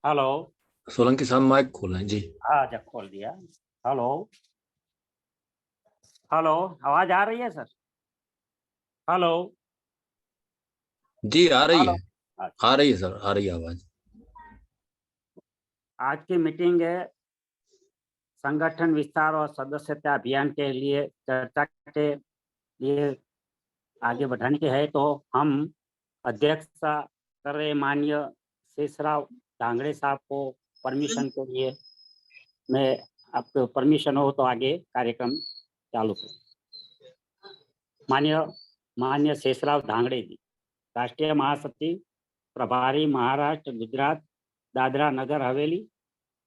Hello. Solanki साहब mic खोलें जी। अच्छा, खोल दिया। हेलो। हेलो। आवाज आ रही है सर? हेलो। जी आ रही हेलो। है। अच्छा। आ रही है सर, आ रही है आवाज। आज की मीटिंग है संगठन विस्तार और सदस्यता अभियान के लिए चर्चा के लिए आगे बढ़ाने के है। तो हम अध्यक्षता कर रहे माननीय शेषराव धांगड़े साहब को परमिशन के लिए मैं आपको परमिशन हो तो आगे कार्यक्रम चालू करें। माननीय माननीय शेषराव धांगड़े जी, राष्ट्रीय महासचिव प्रभारी महाराष्ट्र, गुजरात, दादरा नगर हवेली,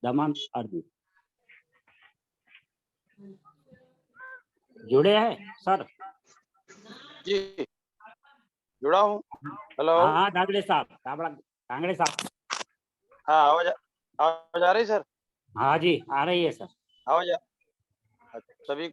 दमन और दीव। जुड़े हैं सर? जी जुड़ा हूँ। हेलो। हाँ धांगड़े साहब, धांगड़े साहब। हाँ, आवाज आ रही सर? हाँ जी, आ रही है सर। आवाज सभी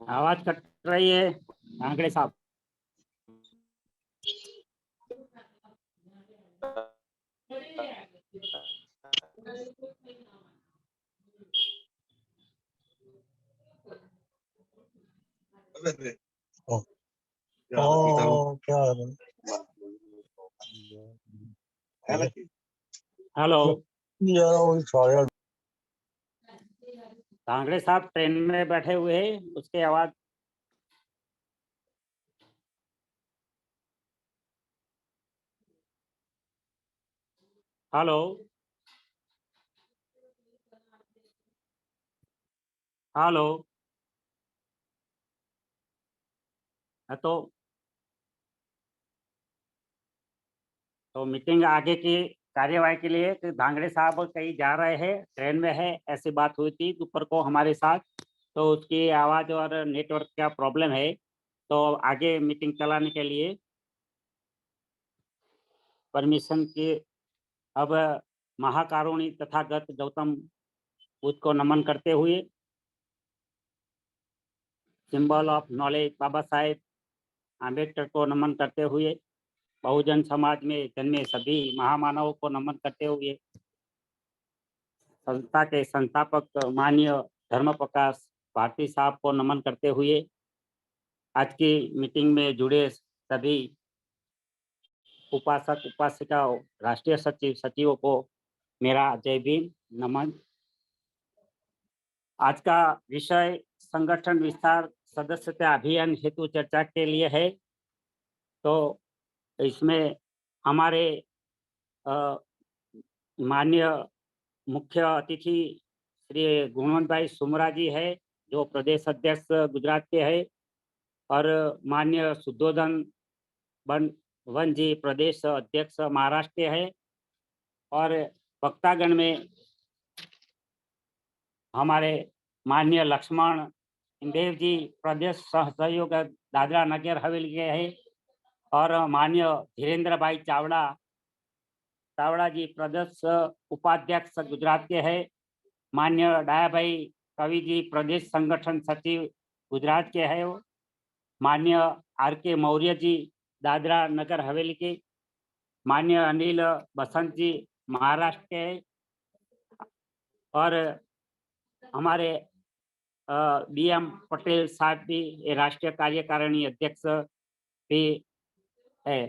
आवाज कट रही है धांगड़े साहब। हेलो। धांगड़े साहब ट्रेन में बैठे हुए हैं, उसकी आवाज। हेलो। हेलो। तो मीटिंग आगे की कार्यवाही के लिए कि धांगड़े साहब कहीं जा रहे हैं, ट्रेन में है, ऐसी बात हुई थी दोपहर को हमारे साथ। तो उसकी आवाज़ और नेटवर्क का प्रॉब्लम है। तो आगे मीटिंग चलाने के लिए परमिशन की अब महाकारुणी तथागत गौतम बुद्ध को नमन करते हुए, symbol of knowledge Baba Saheb Ambedkar को नमन करते हुए, बहुजन समाज में जन्मे सभी महामानवों को नमन करते हुए, संस्था के संस्थापक माननीय धर्म प्रकाश भारती साहब को नमन करते हुए, आज की मीटिंग में जुड़े सभी उपासक उपासिकाओं, राष्ट्रीय सचिव सचिवों को मेरा जय भीम नमन। आज का विषय संगठन विस्तार सदस्यता अभियान हेतु चर्चा के लिए है। तो इसमें हमारे माननीय मुख्य अतिथि श्री गुणवंत भाई सुमरा जी है, जो प्रदेश अध्यक्ष गुजरात के है, और माननीय शुद्धोधन वन जी प्रदेश अध्यक्ष महाराष्ट्र के है। और वक्तागण में हमारे माननीय लक्ष्मण इंदेव जी प्रदेश सहयोग दादरा नगर हवेली के है, और माननीय धीरेन्द्र भाई चावड़ा जी प्रदेश उपाध्यक्ष गुजरात के है। माननीय डाया भाई कवि जी प्रदेश संगठन सचिव गुजरात के है। माननीय RK मौर्य जी दादरा नगर हवेली के। माननीय अनिल बसंत जी महाराष्ट्र के है। और हमारे BM पटेल साहब भी राष्ट्रीय कार्यकारिणी अध्यक्ष भी है।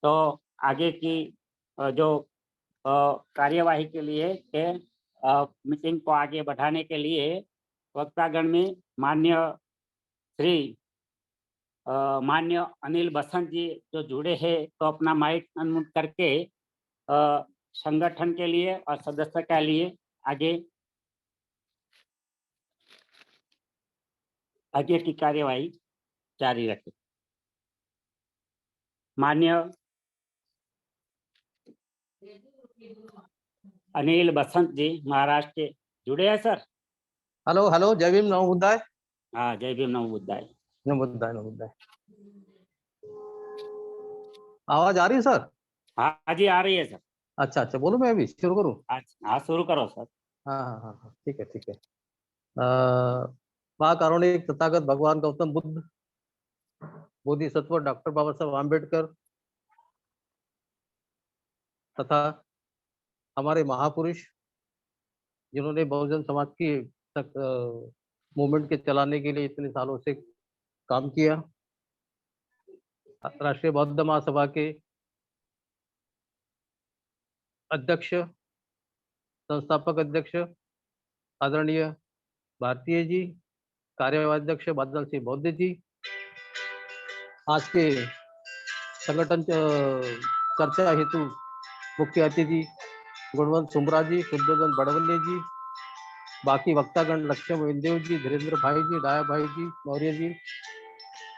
तो आगे की जो कार्यवाही के लिए मीटिंग को आगे बढ़ाने के लिए वक्तागण में माननीय अनिल बसंत जी जो जुड़े हैं, तो अपना माइक अनम्यूट करके संगठन के लिए और सदस्य के लिए आगे की कार्यवाही जारी रखें। माननीय अनिल बसंत जी महाराष्ट्र के जुड़े हैं सर? हेलो हेलो, जय भीम नमो बुद्धाय। हाँ, जय भीम नमो बुद्धाय। नमो बुद्धाय नमो बुद्धाय। आवाज आ रही है सर? हाँ जी, आ रही है सर। अच्छा अच्छा, बोलो, मैं अभी शुरू करूँ? हाँ शुरू करो सर। हाँ हाँ हाँ हाँ, ठीक है ठीक है। महाकारुणिक तथागत भगवान गौतम बुद्ध, बोधिसत्व डॉक्टर बाबा साहब आम्बेडकर तथा हमारे महापुरुष जिन्होंने बहुजन समाज की मूवमेंट के चलाने के लिए इतने सालों से काम किया, राष्ट्रीय बौद्ध महासभा के अध्यक्ष, संस्थापक अध्यक्ष आदरणीय भारतीय जी, कार्यवाही अध्यक्ष बादल सिंह बौद्ध जी, आज के संगठन चर्चा हेतु मुख्य अतिथि गुणवंत सुमरा जी, शुद्धोधन बड़वल्ले जी, बाकी वक्तागण लक्ष्मण विंदेव जी, धीरेन्द्र भाई जी, डाया भाई जी, मौर्य जी,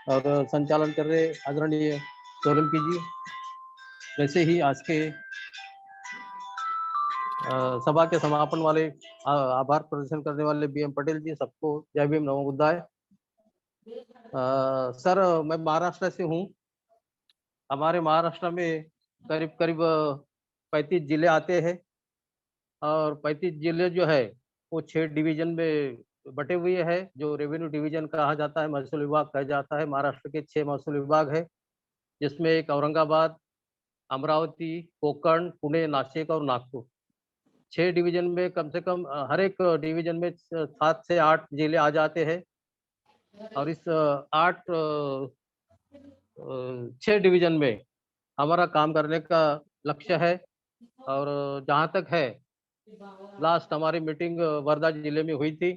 और संचालन कर रहे आदरणीय सोलंकी जी। वैसे ही आज के सभा के समापन वाले आभार प्रदर्शन करने वाले BM पटेल जी, सबको जय भीम नमो बुद्धाय। सर, मैं महाराष्ट्र से हूँ। हमारे महाराष्ट्र में करीब करीब 35 जिले आते हैं और 35 जिले जो है वो 6 डिवीजन में बटे हुए हैं, जो रेवेन्यू डिवीजन कहा जाता है, महसूल विभाग कहा जाता है। महाराष्ट्र के 6 महसूल विभाग है, जिसमें एक औरंगाबाद, अमरावती, कोकण, पुणे, नासिक और नागपुर। 6 डिवीजन में कम से कम हर एक डिवीजन में 7 से 8 जिले आ जाते हैं और इस 6 डिवीजन में हमारा काम करने का लक्ष्य है। और जहाँ तक है, लास्ट हमारी मीटिंग वर्धा जिले में हुई थी,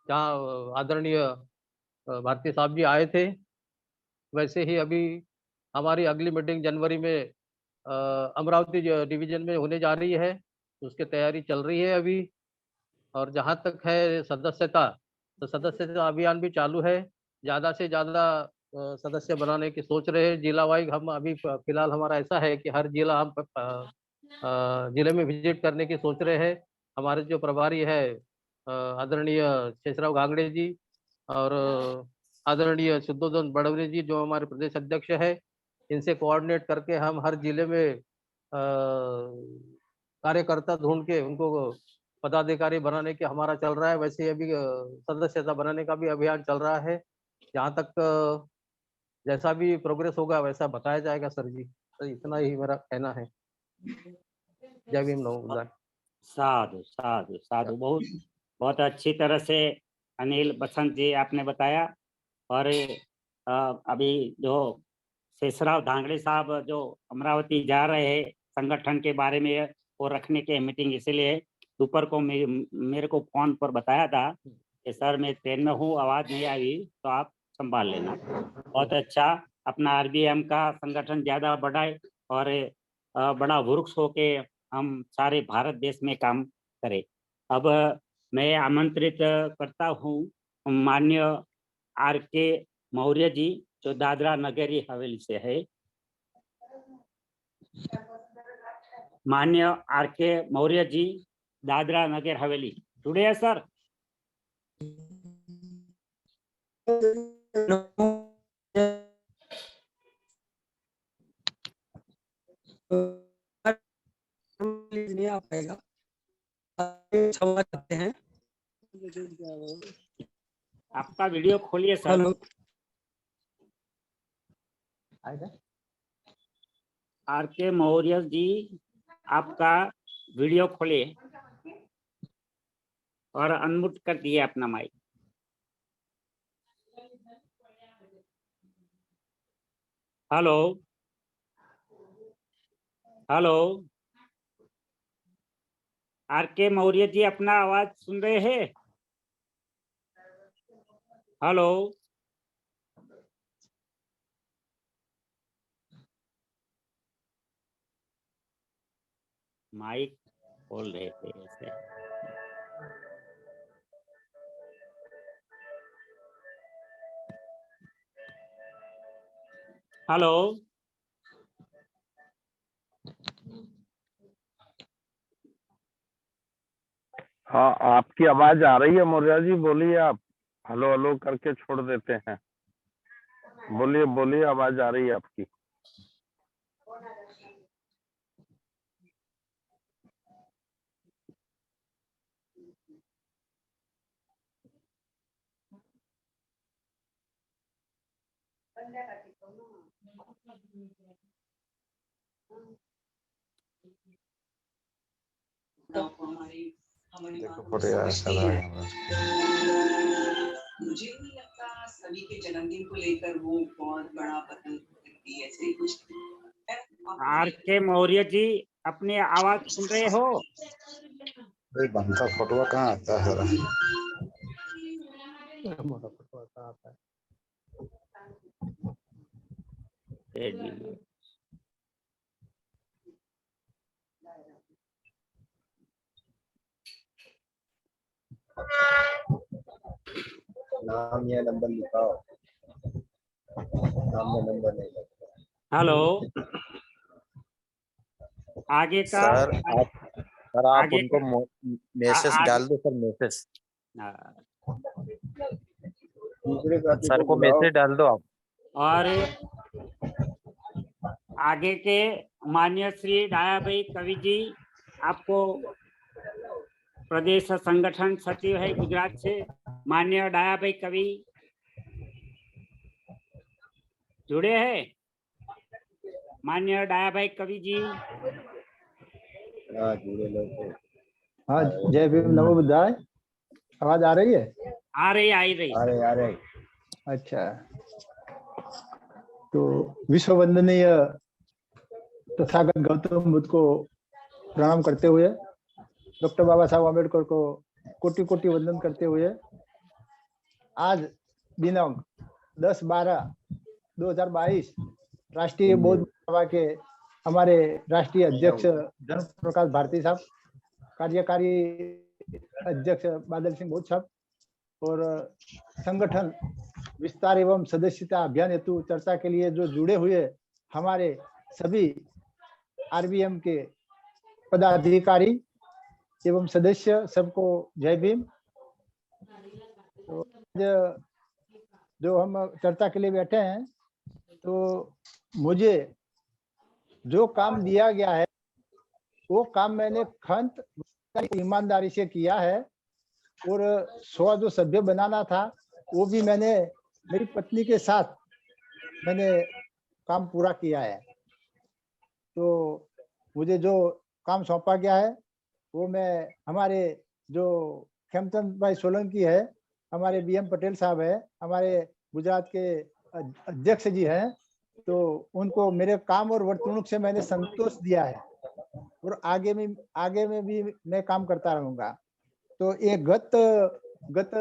जहाँ आदरणीय भारती साहब जी आए थे। वैसे ही अभी हमारी अगली मीटिंग जनवरी में अमरावती डिवीजन में होने जा रही है, उसकी तैयारी चल रही है अभी। और जहाँ तक है सदस्यता, तो सदस्यता अभियान भी चालू है। ज़्यादा से ज़्यादा सदस्य बनाने की सोच रहे हैं। जिला वाइज हम अभी फिलहाल हमारा ऐसा है कि हर जिला हम जिले में विजिट करने की सोच रहे हैं। हमारे जो प्रभारी है आदरणीय शेषराव गांगड़े जी और आदरणीय शुद्धोधन बड़वरे जी, जो हमारे प्रदेश अध्यक्ष है, इनसे कोऑर्डिनेट करके हम हर जिले में कार्यकर्ता ढूंढ के उनको पदाधिकारी बनाने के हमारा चल रहा है। वैसे ही अभी सदस्यता बनाने का भी अभियान चल रहा है। जहाँ तक जैसा भी प्रोग्रेस होगा वैसा बताया जाएगा सर जी। तो इतना ही मेरा कहना है। जय भीम नमो बुद्धाय। साधु साधु साधु, बहुत बहुत अच्छी तरह से अनिल बसंत जी आपने बताया। और अभी जो शेषराव धांगड़े साहब जो अमरावती जा रहे हैं संगठन के बारे में वो रखने के मीटिंग, इसीलिए दोपहर को मेरे को फोन पर बताया था कि सर मैं ट्रेन में हूँ, आवाज़ नहीं आई तो आप संभाल लेना। बहुत अच्छा, अपना RBM का संगठन ज़्यादा बढ़ाए और बड़ा वृक्ष होके हम सारे भारत देश में काम करें। अब मैं आमंत्रित करता हूँ माननीय RK मौर्य जी, जो दादरा नगरी हवेली से है। माननीय RK मौर्य जी, दादरा नगर हवेली, जुड़े हैं सर? नहीं आ पाएगा, क्षमा करते हैं। आपका वीडियो खोलिए sir. Hello, RK Maurya ji, आपका वीडियो खोलिए और अनम्यूट कर दिए अपना mic. Hello hello, RK Maurya ji अपना आवाज सुन रहे हैं? हेलो, माइक खोल रहे थे ऐसे। हेलो, हाँ, आपकी आवाज आ रही है मौर्य जी, बोलिए। आप हेलो हेलो करके छोड़ देते हैं। बोलिए बोलिए, आवाज आ रही है आपकी। देखो फोटो यार साला है हमारा। मुझे नहीं लगता सभी के जन्मदिन को लेकर वो बहुत बड़ा पतंग करती है, ऐसे कुछ आर के मौर्य जी, अपनी आवाज सुन रहे हो? अरे बनता फोटो कहाँ आता है साला? हमारा फोटो आता है। नाम या नंबर लिखाओ। नाम या नंबर नहीं लगता। हेलो, आगे का सर आप आगे उनको मैसेज आगे- डाल दो सर, मैसेज हाँ, दूसरे साथी सर को बुलाओ। मैसेज डाल दो आप। और आगे के माननीय श्री डाया भाई कवि जी, आपको प्रदेश संगठन सचिव है गुजरात से, माननीय डाया भाई कवि जुड़े हैं? माननीय डाया भाई कवि जी, हाँ जुड़े लोग। हाँ, जय भीम, नमो बुद्धाय। आवाज आ रही है? आ रही। अरे अच्छा, तो विश्व वंदनीय तथागत गौतम बुद्ध को प्रणाम करते हुए, डॉक्टर बाबा साहब आम्बेडकर को कोटि कोटि वंदन करते हुए, आज दिनांक 10/12/2022 राष्ट्रीय बौद्ध सभा के हमारे राष्ट्रीय अध्यक्ष धर्म प्रकाश भारती साहब, कार्यकारी अध्यक्ष बादल सिंह बोध साहब और संगठन विस्तार एवं सदस्यता अभियान हेतु चर्चा के लिए जो जुड़े हुए हमारे सभी आरबीएम के पदाधिकारी एवं सदस्य, सबको जय भीम। तो आज जो हम चर्चा के लिए बैठे हैं, तो मुझे जो काम दिया गया है वो काम मैंने खंत ईमानदारी से किया है, और 100 जो सभ्य बनाना था वो भी मैंने मेरी पत्नी के साथ मैंने काम पूरा किया है। तो मुझे जो काम सौंपा गया है वो मैं हमारे जो खेमचंद भाई सोलंकी है, हमारे बीएम पटेल साहब है, हमारे गुजरात के अध्यक्ष जी हैं, तो उनको मेरे काम और वर्तणूक से मैंने संतोष दिया है और आगे में भी मैं काम करता रहूंगा। तो ये गत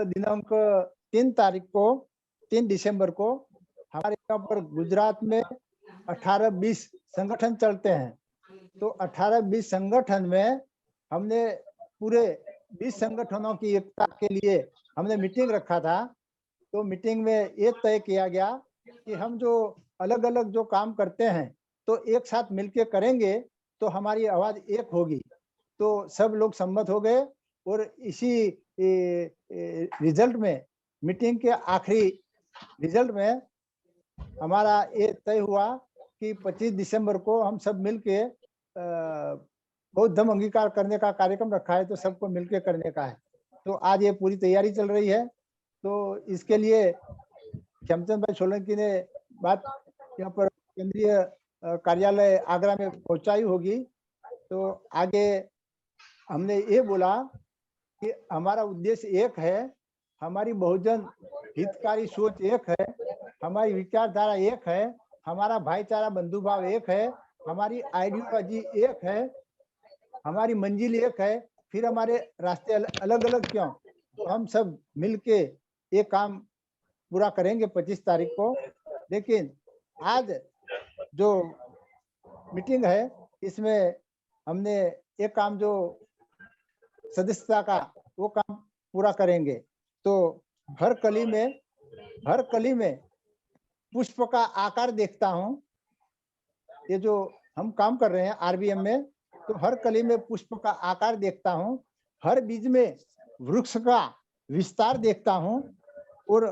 दिनांक 3 दिसंबर को हमारे यहाँ पर गुजरात में 18-20 संगठन चलते हैं। तो 18-20 संगठन में हमने पूरे 20 संगठनों की एकता के लिए हमने मीटिंग रखा था। तो मीटिंग में ये तय किया गया कि हम जो अलग अलग जो काम करते हैं तो एक साथ मिलके करेंगे तो हमारी आवाज एक होगी। तो सब लोग सम्मत हो गए और इसी रिजल्ट में, मीटिंग के आखिरी रिजल्ट में हमारा ये तय हुआ कि 25 दिसंबर को हम सब मिलके बौद्ध धम्म अंगीकार करने का कार्यक्रम रखा है, तो सबको मिलके करने का है। तो आज ये पूरी तैयारी चल रही है। तो इसके लिए खेमचंद भाई सोलंकी ने बात यहाँ पर केंद्रीय कार्यालय आगरा में पहुंचाई होगी। तो आगे हमने ये बोला कि हमारा उद्देश्य एक है, हमारी बहुजन हितकारी सोच एक है, हमारी विचारधारा एक है, हमारा भाईचारा बंधुभाव एक है, हमारी आइडियोलॉजी एक है, हमारी मंजिल एक है। फिर हमारे रास्ते अलग अलग क्यों, तो हम सब मिलके ये काम पूरा करेंगे 25 तारीख को। लेकिन आज जो मीटिंग है इसमें हमने एक काम जो सदस्यता का वो काम पूरा करेंगे। तो हर कली में पुष्प का आकार देखता हूँ। ये जो हम काम कर रहे हैं आरबीएम में, तो हर कली में पुष्प का आकार देखता हूँ, हर बीज में वृक्ष का विस्तार देखता हूँ। और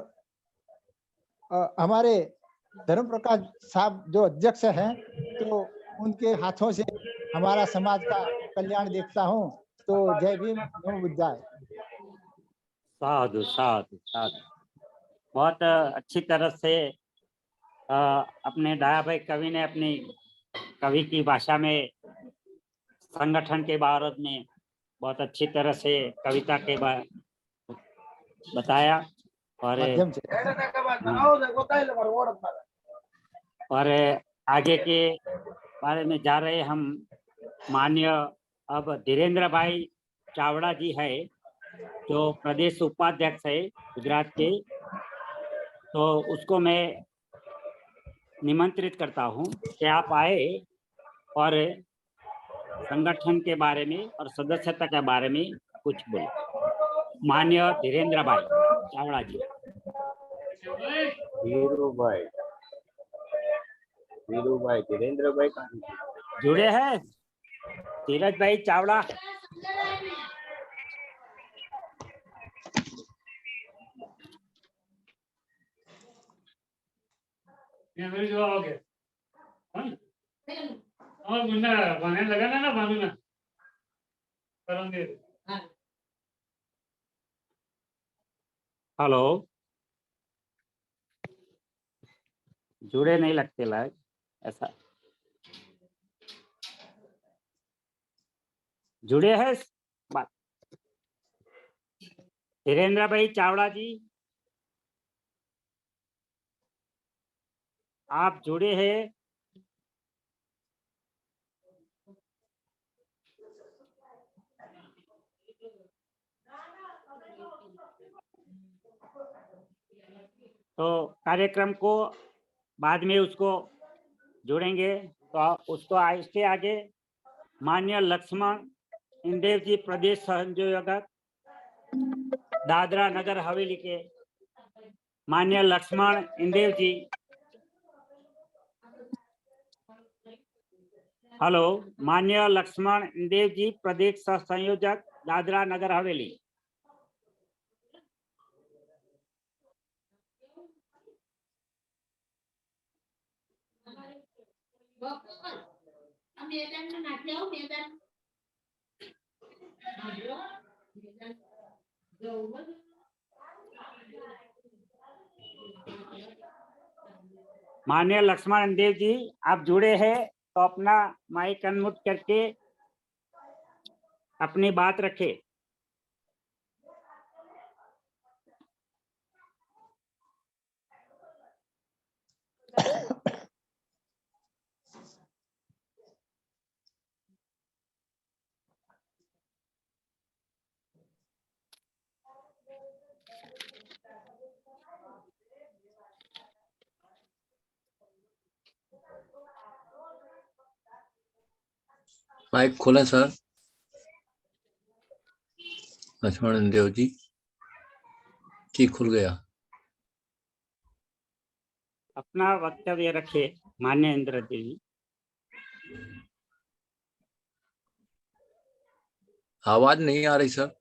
हमारे धर्म प्रकाश साहब जो अध्यक्ष हैं, तो उनके हाथों से हमारा समाज का कल्याण देखता हूँ। तो जय भीम, नमो बुद्धाय। साधु साधु साधु। बहुत अच्छी तरह से अपने डाया भाई कवि ने अपनी कवि की भाषा में संगठन के बारे में बहुत अच्छी तरह से कविता के बताया और माध्यम से और आगे के बारे में जा रहे हम माननीय अब धीरेन्द्र भाई चावड़ा जी है जो प्रदेश उपाध्यक्ष है गुजरात के, तो उसको मैं निमंत्रित करता हूं कि आप आए और संगठन के बारे में और सदस्यता के बारे में कुछ बोले। माननीय धीरेन्द्र भाई चावड़ा जी। धीरेन्द्र भाई जुड़े हैं धीरज भाई चावड़ा। हेलो, जुड़े नहीं लगते लाइक ऐसा। जुड़े हैं बात धीरेन्द्र भाई चावड़ा जी, आप जुड़े हैं? तो कार्यक्रम को बाद में उसको जोड़ेंगे, तो उसको आगे आगे माननीय लक्ष्मण इंदेव जी प्रदेश संयोजक दादरा नगर हवेली के माननीय लक्ष्मण इंदेव जी। हेलो, माननीय लक्ष्मण इंदेव जी प्रदेश संयोजक दादरा नगर हवेली। माननीय लक्ष्मण देव जी, आप जुड़े हैं तो अपना माइक अनम्यूट करके अपनी बात रखें। माइक खोलें सर। लक्ष्मण देव जी खुल गया। अपना वक्तव्य रखे मान्य इंद्र जी। आवाज नहीं आ रही सर।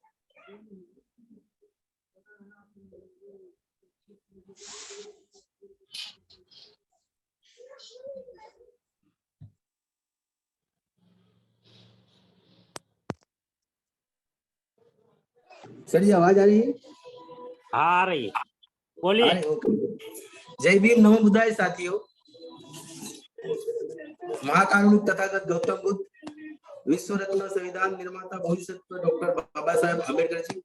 सर, ये आवाज आ रही है? आ रही है, बोलिए। जय भीम, नमो बुद्धाय साथियों। महाकारुणिक तथागत गौतम बुद्ध, विश्व रत्न संविधान निर्माता भविष्य डॉक्टर बाबा साहेब अम्बेडकर जी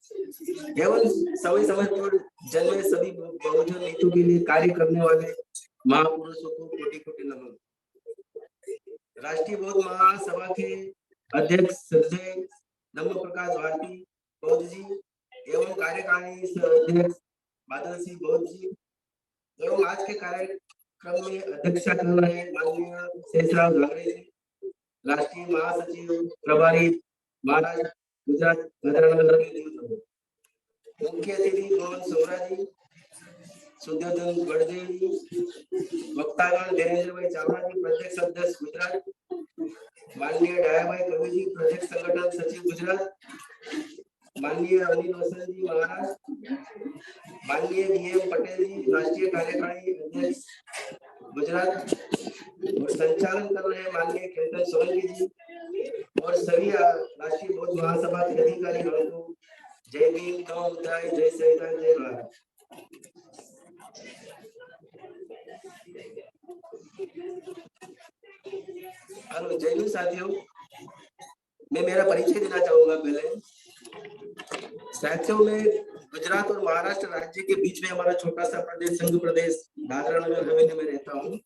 एवं समय समय पर जन्मे सभी बहुजन हितों के लिए कार्य करने वाले महापुरुषों को कोटि कोटि नमन। राष्ट्रीय बौद्ध महासभा के अध्यक्ष श्रद्धेय धम्म प्रकाश भारती बौद्ध जी एवं कार्यकारिणी अध्यक्ष बादल सिंह बौद्ध जी एवं आज के कार्यक्रम में अध्यक्षता कर रहे माननीय शेषराव घागरे जी, राष्ट्रीय महासचिव प्रभारी महाराष्ट्र गुजरात गदानगर, मुख्य अतिथि मोहन सोहरा जी, सुद्योधन बड़देव जी, वक्तागण धीरेन्द्र भाई चावड़ा जी प्रदेश अध्यक्ष गुजरात, माननीय डाया भाई कवि जी प्रदेश संगठन सचिव गुजरात, माननीय अनिल वसन जी महाराष्ट्र, माननीय बीएम पटेल जी राष्ट्रीय कार्यकारिणी अध्यक्ष गुजरात और संचालन कर रहे माननीय कीर्तन सोलंकी जी और सभी राष्ट्रीय बौद्ध महासभा के अधिकारी को जय भीम, नमो बुद्धाय, जय संविधान, जय भारत। हेलो जय हिंद साथियों, मैं मेरा परिचय देना चाहूंगा। पहले साथियों, में गुजरात और महाराष्ट्र राज्य के बीच में हमारा छोटा सा प्रदेश संघ प्रदेश दादरा नगर हवेली में रहता हूँ।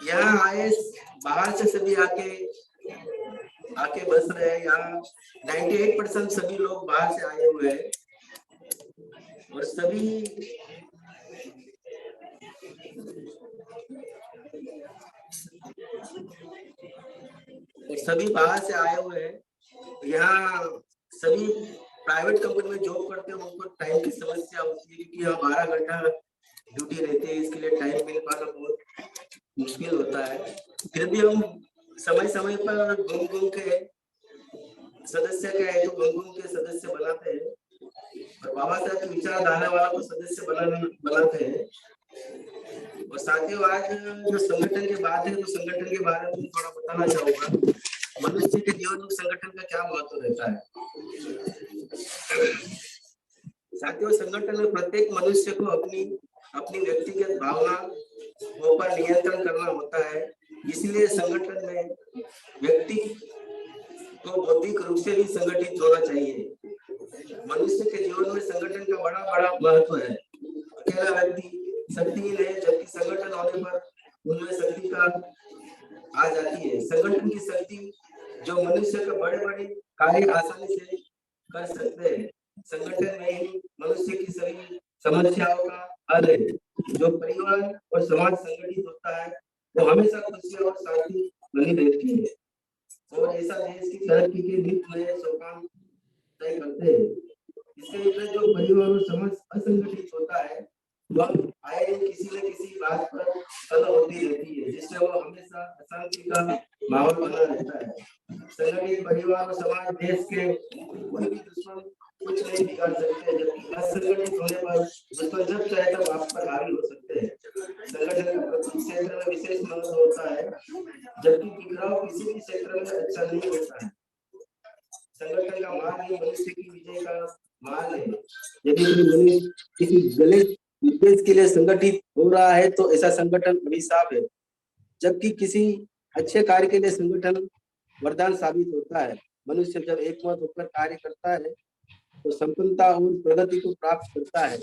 यहाँ आए बाहर से सभी आके बस रहे हैं। यहाँ 98% सभी लोग बाहर से आए हुए हैं और सभी बाहर से आए हुए हैं। यहाँ सभी प्राइवेट कंपनी में जॉब करते हैं, उनको टाइम की समस्या होती है क्योंकि यहाँ 12 घंटा ड्यूटी रहती है, इसके लिए टाइम मिल पाना बहुत मुश्किल होता है। फिर भी हम समय समय पर घूम के सदस्य के सदस्य बनाते हैं और बाबा साहब के विचारधारा वाला को सदस्य बनाते हैं। और साथियों, आज जो संगठन की बात है, तो संगठन के बारे में थोड़ा बताना चाहूंगा। मनुष्य के जीवन में संगठन का क्या महत्व रहता है। साथियों, संगठन में प्रत्येक मनुष्य को अपनी व्यक्तिगत भावना पर नियंत्रण करना होता है। इसलिए संगठन में व्यक्ति को बौद्धिक रूप से भी संगठित होना चाहिए। मनुष्य के जीवन में संगठन का बड़ा महत्व है। अकेला व्यक्ति शक्तिहीन है, जबकि संगठन होने पर उनमें शक्ति का आ जाती है। संगठन की शक्ति जो मनुष्य के बड़े कार्य आसानी से कर सकते हैं। संगठन में ही मनुष्य की सभी समस्याओं का हल है। जो परिवार और समाज संगठित होता है वो हमेशा खुशी और शांति बनी रहती है और ऐसा देश की तरक्की के नीति में सोपान तय करते हैं। इसके विपरीत जो परिवार और समाज असंगठित होता है वह आए किसी न किसी बात पर कलह होती रहती है, जिससे वो हमेशा अशांति का माहौल बना रहता है। संगठित परिवार और समाज देश के कोई भी दुश्मन कुछ नहीं बिगाड़ सकते, जबकि असंगठित होने पर दुश्मन जब चाहे तब आप पर हावी हो सकते हैं। संगठन का प्रत्येक क्षेत्र में विशेष महत्व होता है, जबकि टकराव किसी भी क्षेत्र में अच्छा नहीं होता है। संगठन का मान ही मनुष्य की विजय का मान है। यदि कोई मनुष्य किसी गलत उद्देश्य के लिए संगठित हो रहा है तो ऐसा संगठन अभिशाप है, जबकि किसी अच्छे कार्य के लिए संगठन वरदान साबित होता है। मनुष्य जब एकमत होकर कार्य करता है तो संपन्नता और प्रगति को प्राप्त करता है।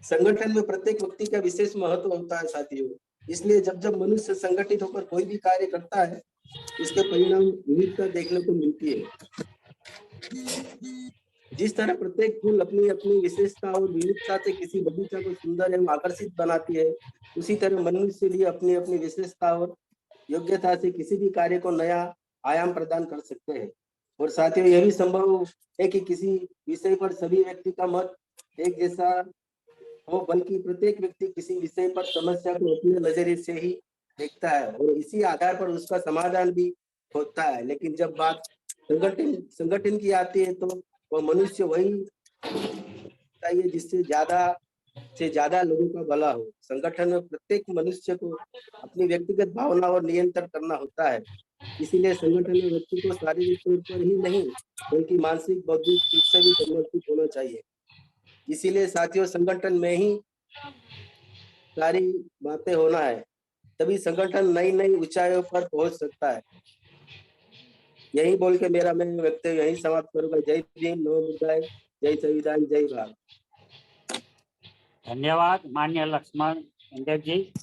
संगठन में प्रत्येक व्यक्ति का विशेष महत्व होता है साथियों। इसलिए जब मनुष्य संगठित होकर कोई भी कार्य करता है इसके परिणाम विविधता देखने को मिलती है। जिस तरह प्रत्येक फूल अपनी अपनी विशेषता और विविधता से किसी बगीचा को सुंदर एवं आकर्षित बनाती है, उसी तरह मनुष्य भी अपनी अपनी विशेषता और योग्यता से किसी भी कार्य को नया आयाम प्रदान कर सकते हैं। और साथियों, यह भी संभव है कि किसी विषय पर सभी व्यक्ति का मत एक जैसा हो, बल्कि प्रत्येक व्यक्ति किसी विषय पर समस्या को अपने नजरिए से ही देखता है और इसी आधार पर उसका समाधान भी होता है। लेकिन जब बात संगठन की आती है तो वह मनुष्य वही चाहिए जिससे ज्यादा लोगों का भला हो। संगठन में प्रत्येक मनुष्य को अपनी व्यक्तिगत भावना और नियंत्रण करना होता है। इसीलिए संगठन में व्यक्ति को शारीरिक तौर पर ही नहीं बल्कि मानसिक बौद्धिक रूप से भी समर्पित होना चाहिए। इसीलिए साथियों, संगठन में ही सारी बातें होना है, तभी संगठन नई ऊंचाइयों पर पहुंच सकता है। यही बोल के मैं वक्तव्य यही समाप्त करूंगा। जय भीम, नमो बुद्धाय, जय संविधान, जय भारत। धन्यवाद माननीय लक्ष्मण इंदेव जी,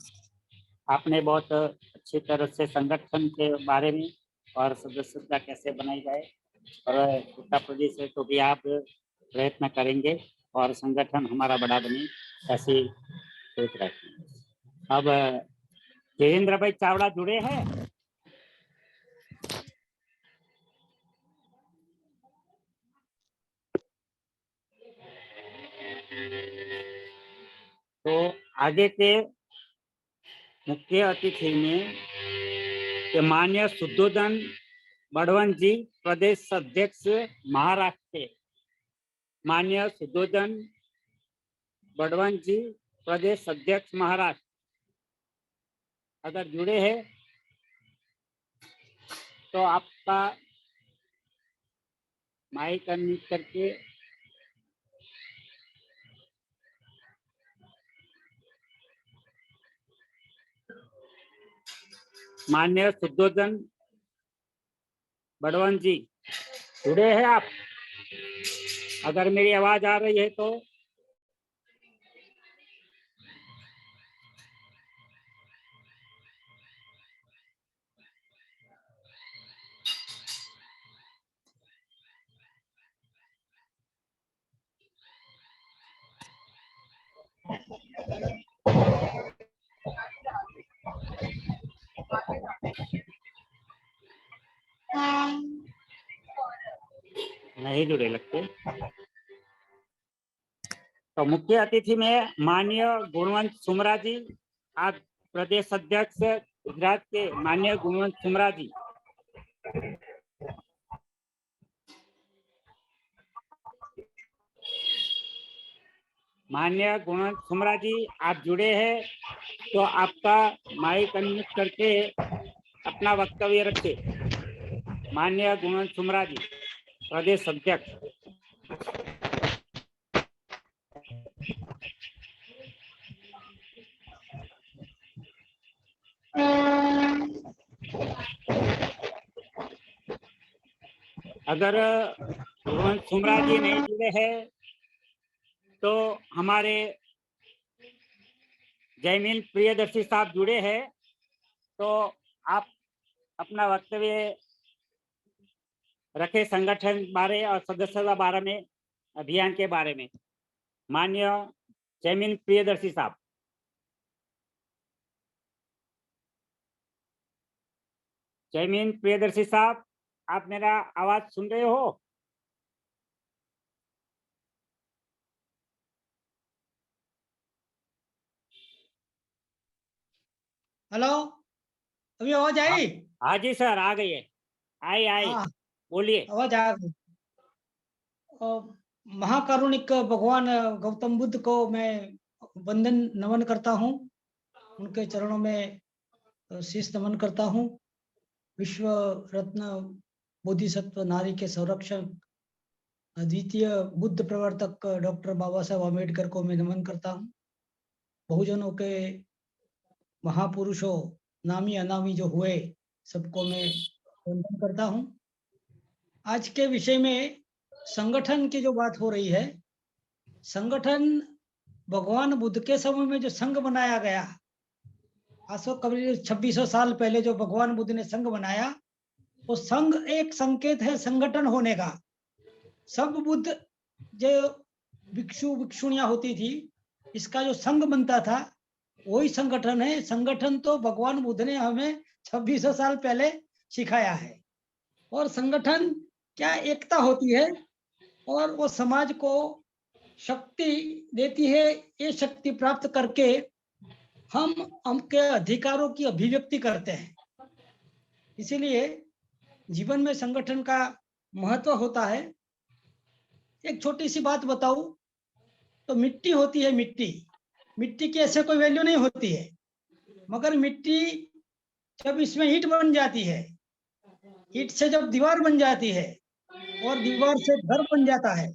आपने बहुत अच्छी तरह से संगठन के बारे में और सदस्यता कैसे बनाई जाए और उत्तर प्रदेश है तो भी आप प्रयत्न करेंगे और संगठन हमारा बड़ा बने ऐसी सोच रखते हैं। अब जयेंद्र भाई चावड़ा जुड़े हैं। तो आगे के मुख्य अतिथि में माननीय शुद्धोधन बड़वन जी, प्रदेश अध्यक्ष महाराष्ट्र। माननीय शुद्धोधन बड़वन जी, प्रदेश अध्यक्ष महाराष्ट्र, अगर जुड़े हैं तो आपका माइक अनम्यूट करके मान्य शुद्धोधन बड़वन जी जुड़े हैं आप? अगर मेरी आवाज आ रही है तो नहीं जुड़े लगते। तो मुख्य अतिथि में माननीय गुणवंत सुमरा जी, आप प्रदेश अध्यक्ष गुजरात के माननीय गुणवंत सुमरा जी। माननीय गुणवंत सुमरा जी आप जुड़े हैं तो आपका माइक अनम्यूट करके अपना वक्तव्य रखिए। माननीय गुणवंत सुमरा जी, प्रदेश अध्यक्ष। अगर गुणवंत सुमरा जी नहीं जुड़े हैं तो हमारे जयमीन प्रियदर्शी साहब जुड़े हैं, तो आप अपना वक्तव्य रखे संगठन बारे और सदस्यता बारे में, अभियान के बारे में। माननीय जयमीन प्रियदर्शी साहब। जयमीन प्रियदर्शी साहब, आप मेरा आवाज सुन रहे हो? हेलो, अभी आवाज आई? हाँ जी सर, आ गई है। आई हाँ, बोलिए। आवाज आ गई। महाकारुणिक भगवान गौतम बुद्ध को मैं वंदन नमन करता हूँ, उनके चरणों में शीश नमन करता हूँ। विश्व रत्न बोधिसत्व नारी के संरक्षक अद्वितीय बुद्ध प्रवर्तक डॉक्टर बाबा साहब अम्बेडकर को मैं नमन करता हूँ। बहुजनों के महापुरुषों, नामी अनामी जो हुए, सबको मैं वंदन करता हूँ। आज के विषय में संगठन की जो बात हो रही है, संगठन भगवान बुद्ध के समय में जो संघ बनाया गया, आज से करीब 2600 साल पहले जो भगवान बुद्ध ने संघ बनाया, वो संघ एक संकेत है संगठन होने का। सब बुद्ध जो भिक्षु भिक्षुणियां होती थी, इसका जो संघ बनता था वही संगठन है। संगठन तो भगवान बुद्ध ने हमें 2600 साल पहले सिखाया है। और संगठन क्या एकता होती है और वो समाज को शक्ति देती है। ये शक्ति प्राप्त करके हम उनके अधिकारों की अभिव्यक्ति करते हैं। इसीलिए जीवन में संगठन का महत्व होता है। एक छोटी सी बात बताऊं तो मिट्टी होती है, मिट्टी की ऐसे कोई वैल्यू नहीं होती है, मगर मिट्टी जब इसमें ईंट बन जाती है, ईंट से जब दीवार बन जाती है और दीवार से घर बन जाता है,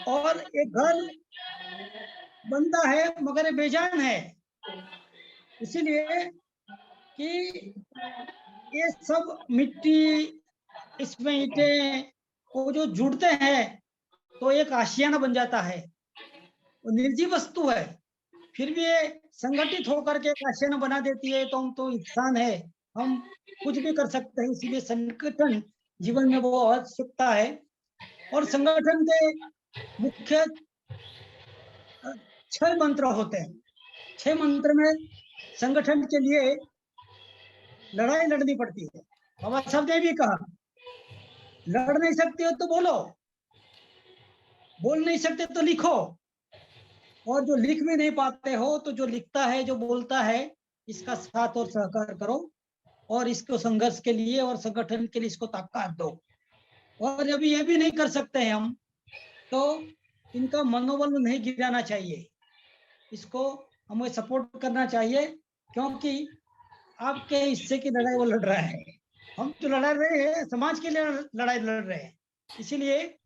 और एक घर बनता है मगर ये बेजान है। इसीलिए कि ये सब मिट्टी, इसमें ईंटें, वो जो जुड़ते हैं तो एक आशियाना बन जाता है। वो निर्जीव वस्तु है, फिर भी ये संगठित होकर के एक आशियाना बना देती है। तो हम तो इंसान है, हम कुछ भी कर सकते हैं। इसीलिए संगठन जीवन में वो आवश्यकता है। और संगठन के मुख्य 6 मंत्र होते हैं। 6 मंत्र में संगठन के लिए लड़ाई लड़नी पड़ती है। बाबा साहब ने भी कहा, लड़ नहीं सकते हो तो बोलो, बोल नहीं सकते तो लिखो, और जो लिख भी नहीं पाते हो तो जो लिखता है, जो बोलता है, इसका साथ और सहकार करो और इसको संघर्ष के लिए और संगठन के लिए इसको ताकत दो। और अभी ये भी नहीं कर सकते हैं हम, तो इनका मनोबल नहीं गिराना चाहिए, इसको हमें सपोर्ट करना चाहिए, क्योंकि आपके हिस्से की लड़ाई वो लड़ रहा है। हम जो लड़ रहे हैं समाज के लिए लड़ाई लड़ रहे हैं। इसीलिए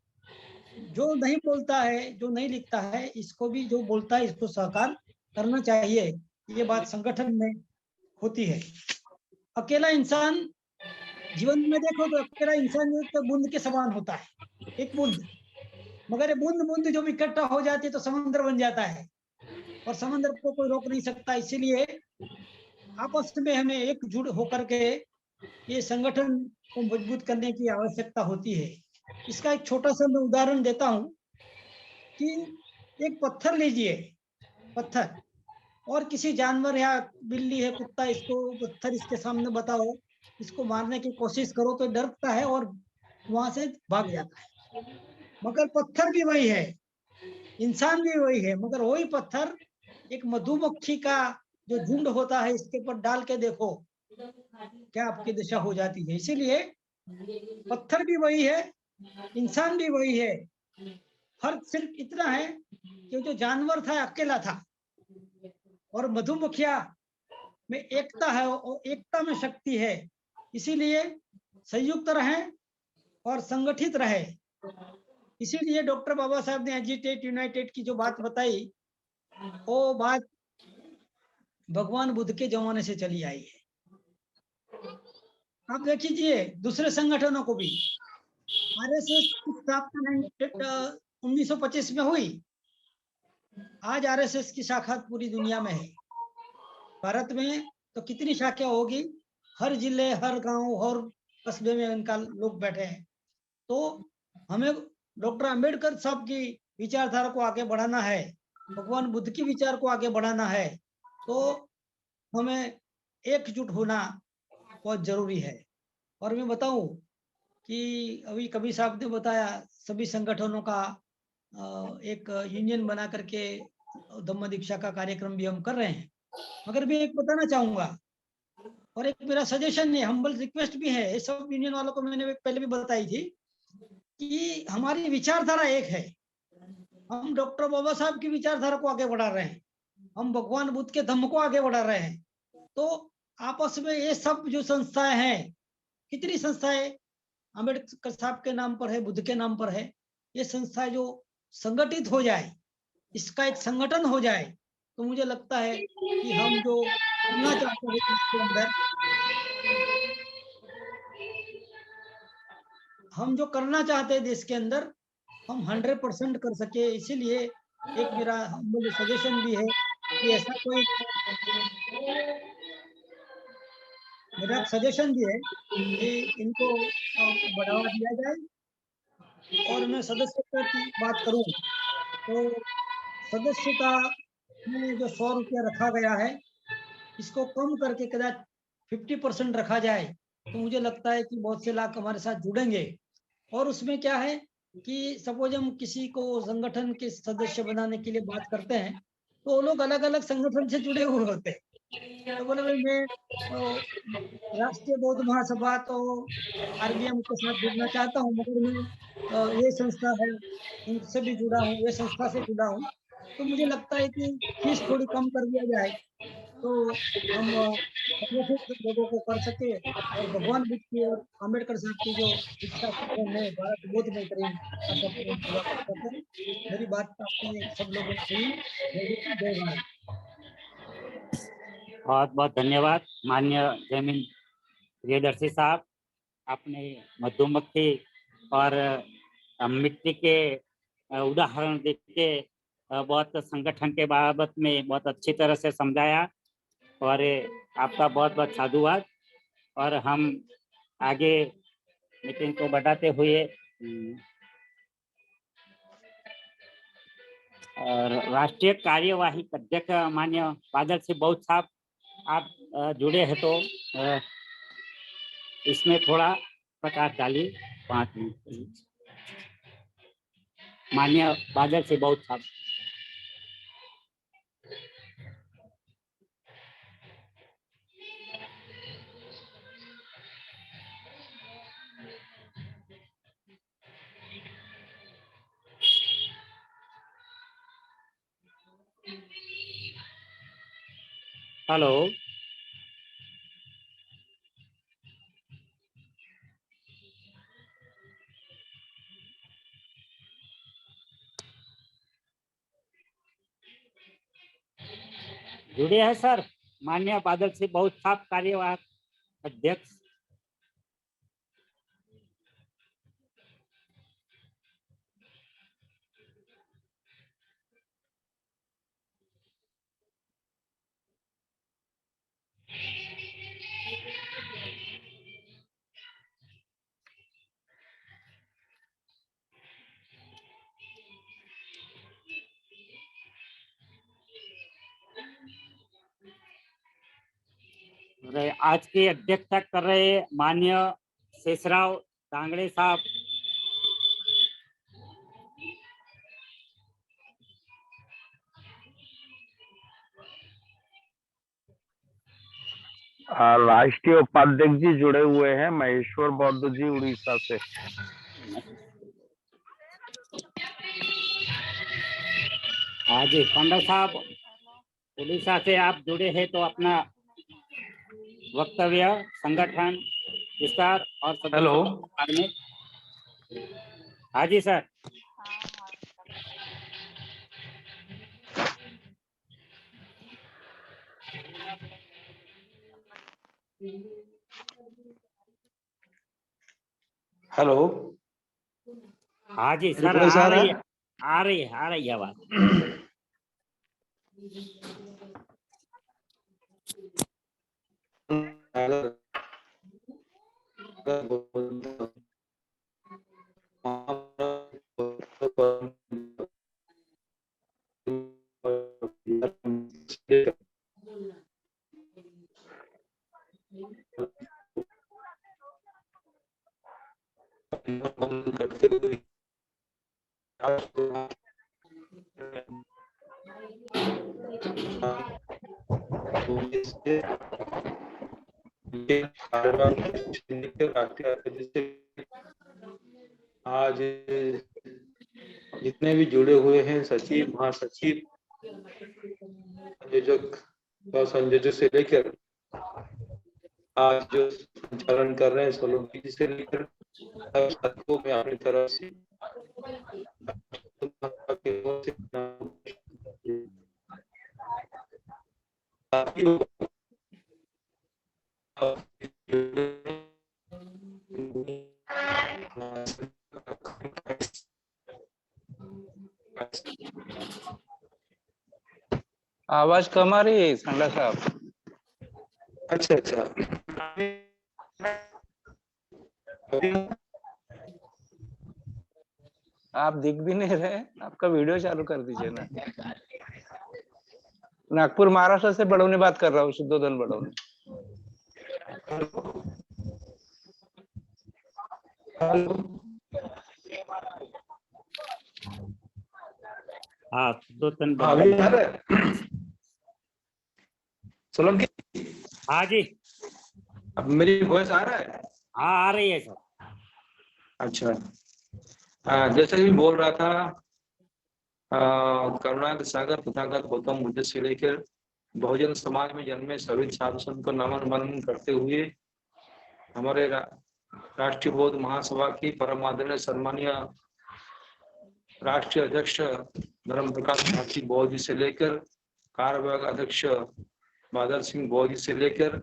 जो नहीं बोलता है, जो नहीं लिखता है, इसको भी जो बोलता है इसको सहकार करना चाहिए। ये बात संगठन में होती है। अकेला इंसान जीवन में देखो तो अकेला इंसान एक तो बूंद के समान होता है, एक बूंद, मगर ये बूंद बूंद जब इकट्ठा हो जाती है तो समंदर बन जाता है और समंदर को कोई रोक नहीं सकता। इसीलिए आपस में हमें एकजुट होकर के ये संगठन को मजबूत करने की आवश्यकता होती है। इसका एक छोटा सा मैं उदाहरण देता हूं कि एक पत्थर लीजिए, पत्थर, और किसी जानवर या बिल्ली है, कुत्ता, इसको पत्थर इसके सामने बताओ, इसको मारने की कोशिश करो तो डरता है और वहां से भाग जाता है। मगर पत्थर भी वही है, इंसान भी वही है, मगर वही पत्थर एक मधुमक्खी का जो झुंड होता है इसके ऊपर डाल के देखो क्या आपकी दशा हो जाती है। इसीलिए पत्थर भी वही है, इंसान भी वही है, फर्क सिर्फ इतना है कि जो जानवर था अकेला था और मधुमक्खिया में एकता है और एकता में शक्ति है। इसीलिए संयुक्त रहें और संगठित रहे। इसीलिए डॉक्टर बाबा साहब ने एजिटेट यूनाइटेड की जो बात बताई, वो बात भगवान बुद्ध के जमाने से चली आई है। आप देख लीजिए दूसरे संगठनों को भी, आरएसएस की स्थापना 1925 में हुई। आज आरएसएस की शाखा पूरी दुनिया में है। भारत में तो कितनी शाखा होगी, हर जिले, हर गांव, हर कस्बे में उनका लोग बैठे हैं। तो हमें डॉक्टर अंबेडकर साहब की विचारधारा को आगे बढ़ाना है, भगवान बुद्ध की विचार को आगे बढ़ाना है, तो हमें एकजुट होना बहुत जरूरी है। और मैं बताऊं कि अभी कबीर साहब ने बताया सभी संगठनों का एक यूनियन बना करके धम्म दीक्षा का कार्यक्रम भी हम कर रहे हैं। मगर मैं एक बताना चाहूंगा और एक मेरा सजेशन है, हम्बल रिक्वेस्ट भी है, ये सब यूनियन वालों को मैंने पहले भी बताई थी कि हमारी विचारधारा एक है। हम डॉक्टर बाबा साहब की विचारधारा को आगे बढ़ा रहे हैं, हम भगवान बुद्ध के धम्म को आगे बढ़ा रहे हैं। तो आपस में ये सब जो संस्थाएं हैं, कितनी संस्थाएं अम्बेडकर साहब के नाम पर है, बुद्ध के नाम पर है, ये संस्थाएं जो संगठित हो जाए, इसका एक संगठन हो जाए, तो मुझे लगता है कि हम जो करना चाहते हैं इसके अंदर, हम जो करना चाहते हैं देश के अंदर, हम 100% कर सके। इसीलिए एक मेरा सजेशन भी है कि ऐसा कोई, मेरा सजेशन भी है कि इनको बढ़ावा दिया जाए। और मैं सदस्यता की बात करूं तो सदस्यता में जो 100 रुपया रखा गया है, इसको कम करके कदाच 50% रखा जाए, तो मुझे लगता है कि बहुत से लोग हमारे साथ जुड़ेंगे। और उसमें क्या है कि सपोज हम किसी को संगठन के सदस्य बनाने के लिए बात करते हैं, तो वो लोग अलग अलग संगठन से जुड़े हुए होते हैं। तो बोले भाई मैं राष्ट्रीय बौद्ध महासभा तो आरबीएम के साथ जुड़ना चाहता हूँ, मगर मैं ये संस्था है उनसे भी जुड़ा हूँ, ये संस्था से जुड़ा हूँ, तो मुझे लगता है कि फीस थोड़ी कम कर दिया जाए तो हम संगठित लोगों को कर सके और भगवान बुद्ध की और अम्बेडकर साहब की जो इच्छा सपन है भारत बुद्ध में करें का सपन पूरा कर सके। मेरी बात आपने सब लोगों ने सुनी। जय भारत। बहुत बहुत धन्यवाद माननीय जयमिन प्रियदर्शी साहब। आपने मधुमक्खी और मिट्टी के उदाहरण देके बहुत संगठन के बाबत में बहुत अच्छी तरह से समझाया और आपका बहुत बहुत साधुवाद। और हम आगे मीटिंग को बढ़ाते हुए और राष्ट्रीय कार्यवाही अध्यक्ष माननीय बादल सिंह बहुत साहब आप जुड़े हैं, तो इसमें थोड़ा प्रकाश डालिए 5 मिनट। माननीय बादल सिंह बहुत साहब। हेलो, जुड़े हैं सर। माननीय बादल सिंह बहुत साफ कार्यवाहक अध्यक्ष आज की अध्यक्षता कर रहे माननीय शेषराव दांगड़े साहब। राष्ट्रीय उपाध्यक्ष जी जुड़े हुए हैं, महेश्वर बौद्ध जी उड़ीसा से। हाँ जी, पंडित साहब उड़ीसा से आप जुड़े हैं तो अपना वक्तव्य, संगठन विस्तार और हेलो। में। हाँ जी सर। हेलो। हाँ जी सर, आ रही है आवाज। आज जितने भी जुड़े हुए हैं, सचिव, महासचिव, संयोजक और संयोजक से लेकर आज जो संचालन कर रहे हैं सोलंकी जी से लेकर सबको मैं अपनी तरफ से आवाज कम आ रही है सांगला साहब। अच्छा अच्छा। आप दिख भी नहीं रहे, आपका वीडियो चालू कर दीजिए ना। नागपुर महाराष्ट्र से बड़ौनी बात कर रहा हूँ, शुद्धोधन बड़ौनी। हाँ शुद्धोधन सोलंकी। हाँ जी। अब मेरी वॉइस आ रहा है? हाँ आ रही है सर। अच्छा। जैसे भी बोल रहा था, करुणा सागर तथागत गौतम बुद्ध से लेकर बहुजन समाज में जन्मे सभी साधु संत को नमन वंदन करते हुए हमारे राष्ट्रीय बौद्ध महासभा की परम आदरणीय सम्मानीय राष्ट्रीय अध्यक्ष धर्म प्रकाश भारती बौद्ध जी से लेकर कार्यवाहक अध्यक्ष बादल सिंह बौद्ध जी से लेकर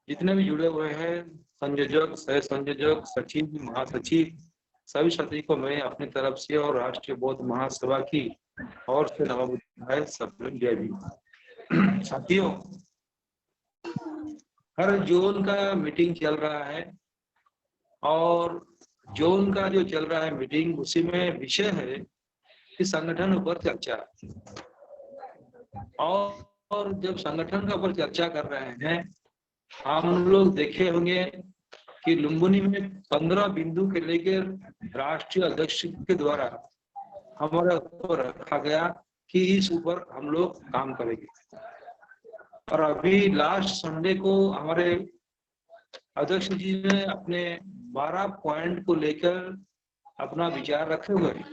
जितने भी जुड़े हुए हैं, संयोजक, सह संयोजक, सचिव, महासचिव, सभी साथी को मैं अपनी तरफ से और राष्ट्रीय बौद्ध महासभा की ओर से नमस्कार, सब जय भीम। साथियों, हर जोन का मीटिंग चल रहा है और जोन का जो चल रहा है मीटिंग, उसी में विषय है कि संगठन ऊपर चर्चा। और जब संगठन का ऊपर चर्चा कर रहे हैं, हम लोग देखे होंगे कि लुम्बिनी में 15 बिंदु के लेकर राष्ट्रीय अध्यक्ष के द्वारा हमारे ऊपर रखा गया कि इस ऊपर हम लोग काम करेंगे। और अभी लास्ट संडे को हमारे अध्यक्ष जी ने अपने 12 पॉइंट को लेकर अपना विचार रखे हुए हैं।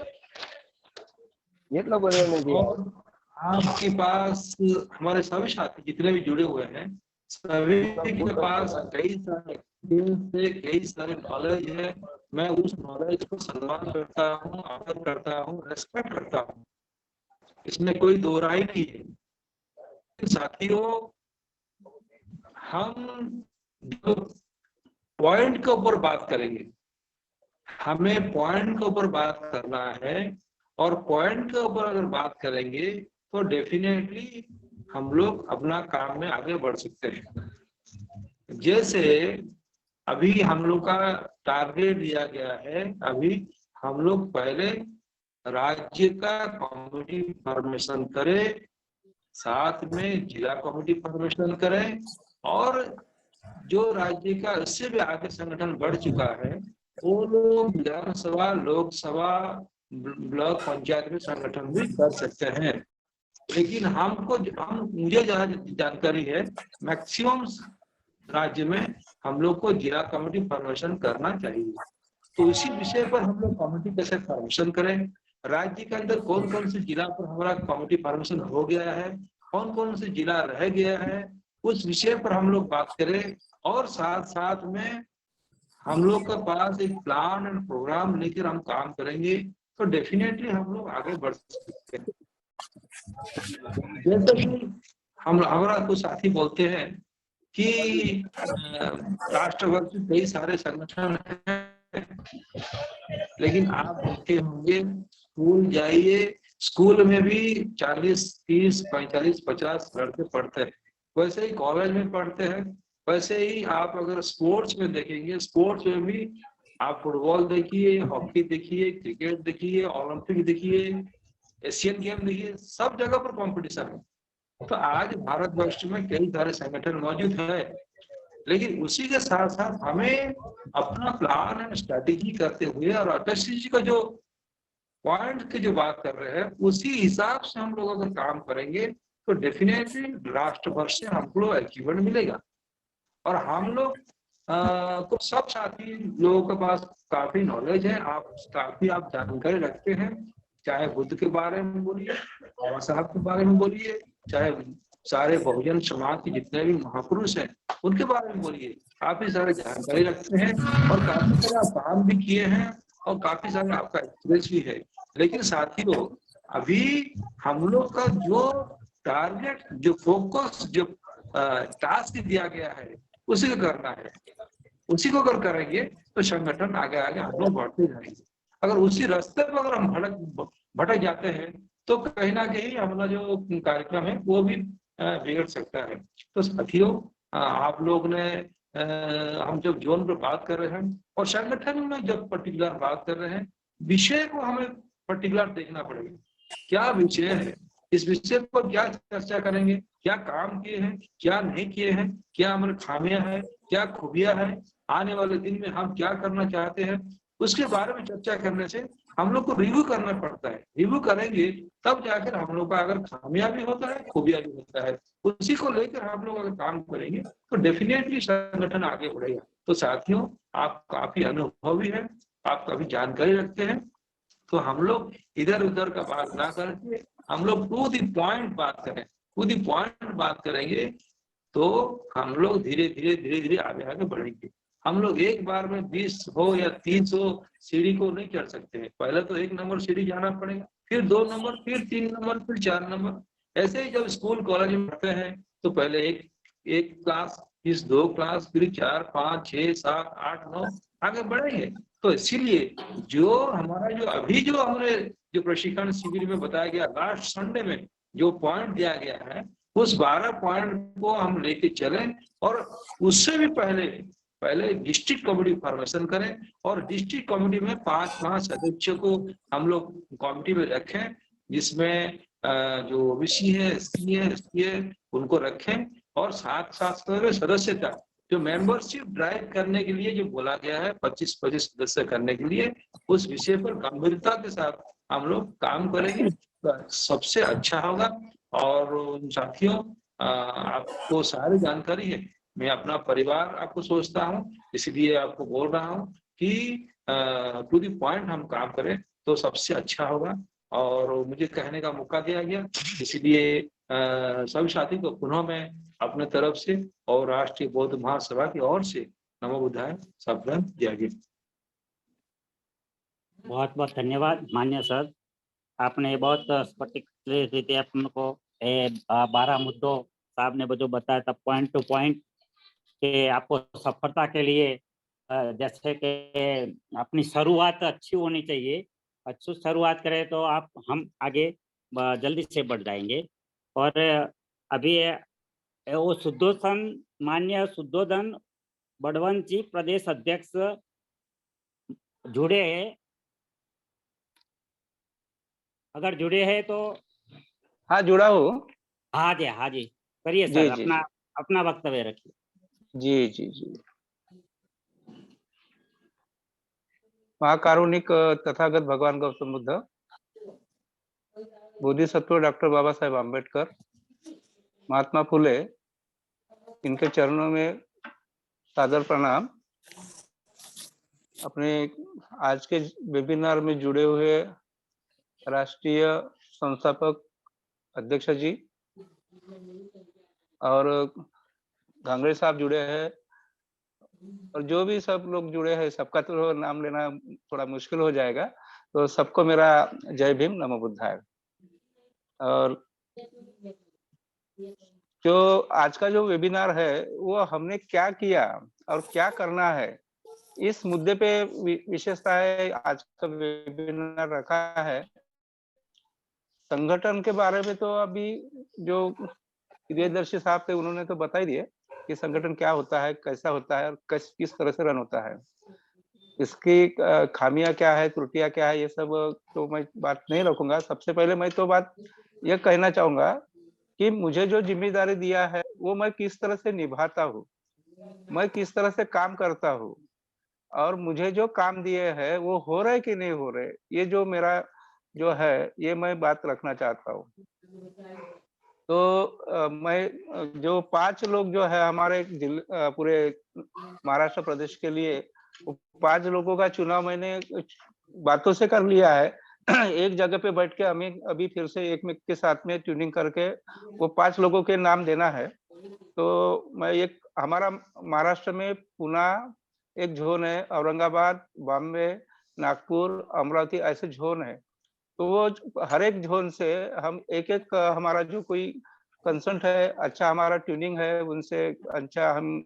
और आपके पास हमारे सभी साथी जितने भी जुड़े हुए हैं, सभी के पास कई सारे नॉलेज है। मैं उस नॉलेज को सम्मान करता हूँ, आदर करता हूँ, रेस्पेक्ट करता हूँ, इसमें कोई दो राय नहीं है। साथियों, हम जो पॉइंट के ऊपर बात करेंगे, हमें पॉइंट के ऊपर बात करना है। और पॉइंट के ऊपर अगर बात करेंगे तो डेफिनेटली हम लोग अपना काम में आगे बढ़ सकते हैं। जैसे अभी हम लोग का टारगेट दिया गया है, अभी हम लोग पहले राज्य का कमेटी फॉर्मेशन करें, साथ में जिला कमेटी फॉर्मेशन करें, और जो राज्य का इससे भी आगे संगठन बढ़ चुका है वो लोग विधानसभा, लोकसभा, ब्लॉक पंचायत में संगठन भी कर सकते हैं। लेकिन मुझे जहाँ जानकारी है मैक्सिमम राज्य में हम लोग को जिला कमेटी फॉर्मेशन करना चाहिए। तो इसी विषय पर हम लोग कमेटी कैसे फॉर्मेशन करें, राज्य के अंदर कौन कौन से जिला पर हमारा कमेटी फॉर्मेशन हो गया है, कौन कौन से जिला रह गया है, उस विषय पर हम लोग बात करें। और साथ साथ में हम लोग के पास एक प्लान एंड प्रोग्राम लेकर हम काम करेंगे तो डेफिनेटली हम लोग आगे बढ़ सकते हैं। जैसे कि हमारा कुछ साथी बोलते हैं कि राष्ट्रभर के कई सारे संगठन हैं, लेकिन आप देखे होंगे स्कूल जाइए, स्कूल में भी 40, 30, 45, 50 लड़के पढ़ते हैं, वैसे ही कॉलेज में पढ़ते हैं, वैसे ही आप अगर स्पोर्ट्स में देखेंगे, स्पोर्ट्स में भी आप फुटबॉल देखिए, हॉकी देखिए, क्रिकेट देखिए, ओलंपिक देखिए, एशियन गेम देखिए, सब जगह पर कंपटीशन है। तो आज भारतवर्ष में कई सारे संगठन मौजूद है, लेकिन उसी के साथ साथ हमें अपना प्लान एंड स्ट्रेटेजी करते हुए और अटल जी का जो पॉइंट की जो बात कर रहे हैं उसी हिसाब से हम लोग अगर काम करेंगे तो डेफिनेटली राष्ट्रभर से हमको अचीवमेंट मिलेगा। और हम लोग को सब साथी लोगों के पास काफी नॉलेज है, काफी आप जानकारी रखते हैं, चाहे बुद्ध के बारे में बोलिए, बाबा साहब के बारे में बोलिए, चाहे सारे बहुजन समाज के जितने भी महापुरुष हैं उनके बारे में बोलिए, काफी सारे जानकारी रखते हैं और काफी सारे आप काम भी किए हैं और काफी सारे आपका एक्सपीरियंस भी है। लेकिन साथियों अभी हम लोग का जो टारगेट, जो फोकस, जो टास्क दिया गया है उसी को करना है। उसी को अगर करेंगे तो संगठन आगे आगे हम लोग बढ़ते जाएंगे। अगर उसी रास्ते पर अगर हम भटक जाते हैं तो कहीं ना कहीं हमारा जो कार्यक्रम है वो भी बिगड़ सकता है। तो साथियों आप लोग ने हम जब जोन पर बात कर रहे हैं और संगठन में जब पर्टिकुलर बात कर रहे हैं, विषय को हमें पर्टिकुलर देखना पड़ेगा, क्या विषय है, इस विषय पर क्या चर्चा करेंगे, क्या काम किए हैं, क्या नहीं किए हैं, क्या हमारे खामियां हैं, क्या खूबियां हैं, आने वाले दिन में हम क्या करना चाहते हैं, उसके बारे में चर्चा करने से हम लोग को रिव्यू करना पड़ता है। रिव्यू करेंगे तब जाकर हम लोग का अगर खामियां भी होता है, खूबियां भी होता है, उसी को लेकर हम लोग अगर काम करेंगे तो डेफिनेटली संगठन आगे बढ़ेगा। तो साथियों आप काफी अनुभवी हैं, आप काफी जानकारी रखते हैं, तो हम लोग इधर उधर का बात ना करके हम लोग टू द पॉइंट बात करें। टू द पॉइंट बात करेंगे तो हम लोग धीरे धीरे आगे आगे बढ़ेंगे। हम लोग एक बार में 20 हो या 30 हो सीढ़ी को नहीं चढ़ सकते हैं। पहले तो 1 नंबर सीढ़ी जाना पड़ेगा, फिर 2 नंबर, फिर 3 नंबर, फिर 4 नंबर। ऐसे ही जब स्कूल कॉलेज में पढ़ते हैं तो पहले एक क्लास, फिर 2 क्लास, फिर 4, 5, 6, 7, 8, 9 आगे बढ़ेंगे। तो इसीलिए जो हमारा जो अभी जो हमारे जो प्रशिक्षण शिविर में बताया गया, लास्ट संडे में जो पॉइंट दिया गया है उस 12 पॉइंट को हम लेके चलें और उससे भी पहले डिस्ट्रिक्ट कमेटी फॉर्मेशन करें और डिस्ट्रिक्ट कमेटी में 5 सदस्यों को हम लोग कमेटी में रखें, जिसमें जो ओबीसी है, एससी है, एसटी है उनको रखें और साथ सदस्यता जो मेंबरशिप ड्राइव करने के लिए जो बोला गया है 25 सदस्य करने के लिए, उस विषय पर गंभीरता के साथ हम लोग काम करेंगे तो सबसे अच्छा होगा। और साथियों आपको सारी जानकारी है, मैं अपना परिवार आपको सोचता हूँ, इसलिए आपको बोल रहा हूँ कि टू द पॉइंट हम काम करें तो सबसे अच्छा होगा। और मुझे कहने का मौका दिया गया, इसलिए सभी साथी को पुनः मैं अपने तरफ से और राष्ट्रीय बौद्ध महासभा की ओर से नमो बुद्धाय सावधान दिया गया। बहुत बहुत धन्यवाद मान्य सर, आपने बहुत स्पष्ट रीते आपको 12 मुद्दों साहब ने जो बताया था पॉइंट टू पॉइंट, कि आपको सफलता के लिए जैसे कि अपनी शुरुआत अच्छी होनी चाहिए। अच्छी शुरुआत करें तो हम आगे जल्दी से बढ़ जाएंगे। और अभी वो शुद्धोधन मान्य शुद्धोधन बड़वंत जी प्रदेश अध्यक्ष जुड़े हैं। अगर जुड़े हैं तो हाँ जुड़ा हूँ। हाँ जी करिए जी, सर, जी, अपना अपना वक्तव्य रखिए। जी जी जी। महाकारुणिक तथागत भगवान गौतम बुद्ध, बोधिसत्व डॉक्टर बाबा साहेब आम्बेडकर, महात्मा फुले, इनके चरणों में सादर प्रणाम। अपने आज के वेबिनार में जुड़े हुए राष्ट्रीय संस्थापक अध्यक्ष जी और घांगड़े साहब जुड़े हैं, और जो भी सब लोग जुड़े हैं सबका तो नाम लेना थोड़ा मुश्किल हो जाएगा, तो सबको मेरा जय भीम, नमो बुद्धाय। और जो आज का जो वेबिनार है वो हमने क्या किया और क्या करना है, इस मुद्दे पे विशेषता है आज का वेबिनार रखा है। संगठन के बारे में तो अभी जो प्रियदर्शी साहब थे उन्होंने तो बता ही दिया कि संगठन क्या होता है, कैसा होता है और किस तरह से रन होता है, इसकी खामियां क्या है, त्रुटियां क्या है, ये सब तो मैं बात नहीं रखूंगा। सबसे पहले मैं तो बात ये कहना चाहूंगा कि मुझे जो जिम्मेदारी दिया है वो मैं किस तरह से निभाता हूँ, मैं किस तरह से काम करता हूँ, और मुझे जो काम दिए हैं वो हो रहे कि नहीं हो रहे, ये जो मेरा जो है ये मैं बात रखना चाहता हूँ। तो मैं जो 5 लोग जो है हमारे पूरे महाराष्ट्र प्रदेश के लिए, 5 लोगों का चुनाव मैंने बातों से कर लिया है। एक जगह पे बैठ के हमें अभी फिर से एक के साथ में ट्यूनिंग करके वो 5 लोगों के नाम देना है। तो मैं एक हमारा महाराष्ट्र में पुणे एक जोन है, औरंगाबाद, बॉम्बे, नागपुर, अमरावती, ऐसे जोन है। तो वो हर एक जोन से हम एक हमारा जो कोई कंसर्ट है, अच्छा हमारा ट्यूनिंग है, उनसे अच्छा हम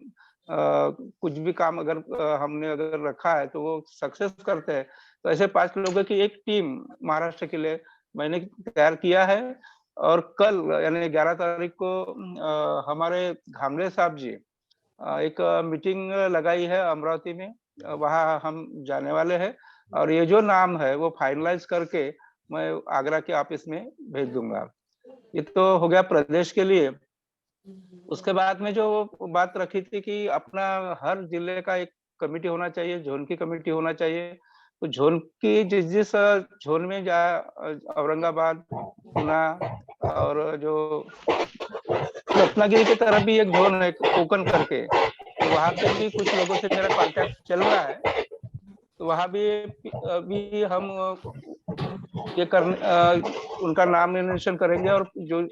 कुछ भी काम अगर हमने अगर रखा है तो वो सक्सेस करते हैं। तो ऐसे 5 लोगों की एक टीम महाराष्ट्र के लिए मैंने तैयार किया है। और कल यानी 11 तारीख को हमारे घांगड़े साहब जी एक मीटिंग लगाई है अमरावती में, वहाँ हम जाने वाले हैं, और ये जो नाम है वो फाइनलाइज करके मैं आगरा के ऑफिस में भेज दूंगा। ये तो हो गया प्रदेश के लिए। उसके बाद में जो बात रखी थी कि अपना हर जिले का एक कमेटी होना चाहिए, जोन की कमेटी होना चाहिए। तो जोन की जिस जोन में औरंगाबाद, पुणे और जो रत्नागिरी की तरफ भी एक जोन है कोकण करके, तो वहां पे भी कुछ लोगों से मेरा कांटेक्ट चल रहा है। तो वहां भी हम ये उनका नाम नॉमिनेशन करेंगे, और जो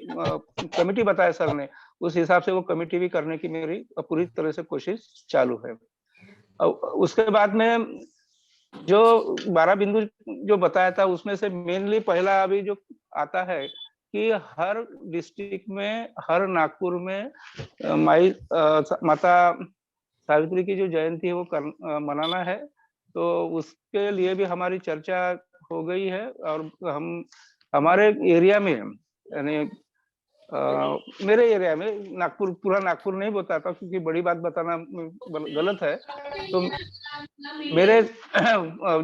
कमेटी बताया सर ने उस हिसाब से वो कमेटी भी करने की मेरी पूरी तरह से कोशिश चालू है। उसके बाद में जो 12 बिंदु जो बताया था उसमें से मेनली पहला अभी जो आता है कि हर डिस्ट्रिक्ट में, हर नागपुर में माता सावित्री की जो जयंती है वो मनाना है। तो उसके लिए भी हमारी चर्चा हो गई है, और हम हमारे एरिया में यानी मेरे एरिया में, नागपुर पूरा नागपुर नहीं बताता क्योंकि बड़ी बात बताना गलत है। तो मेरे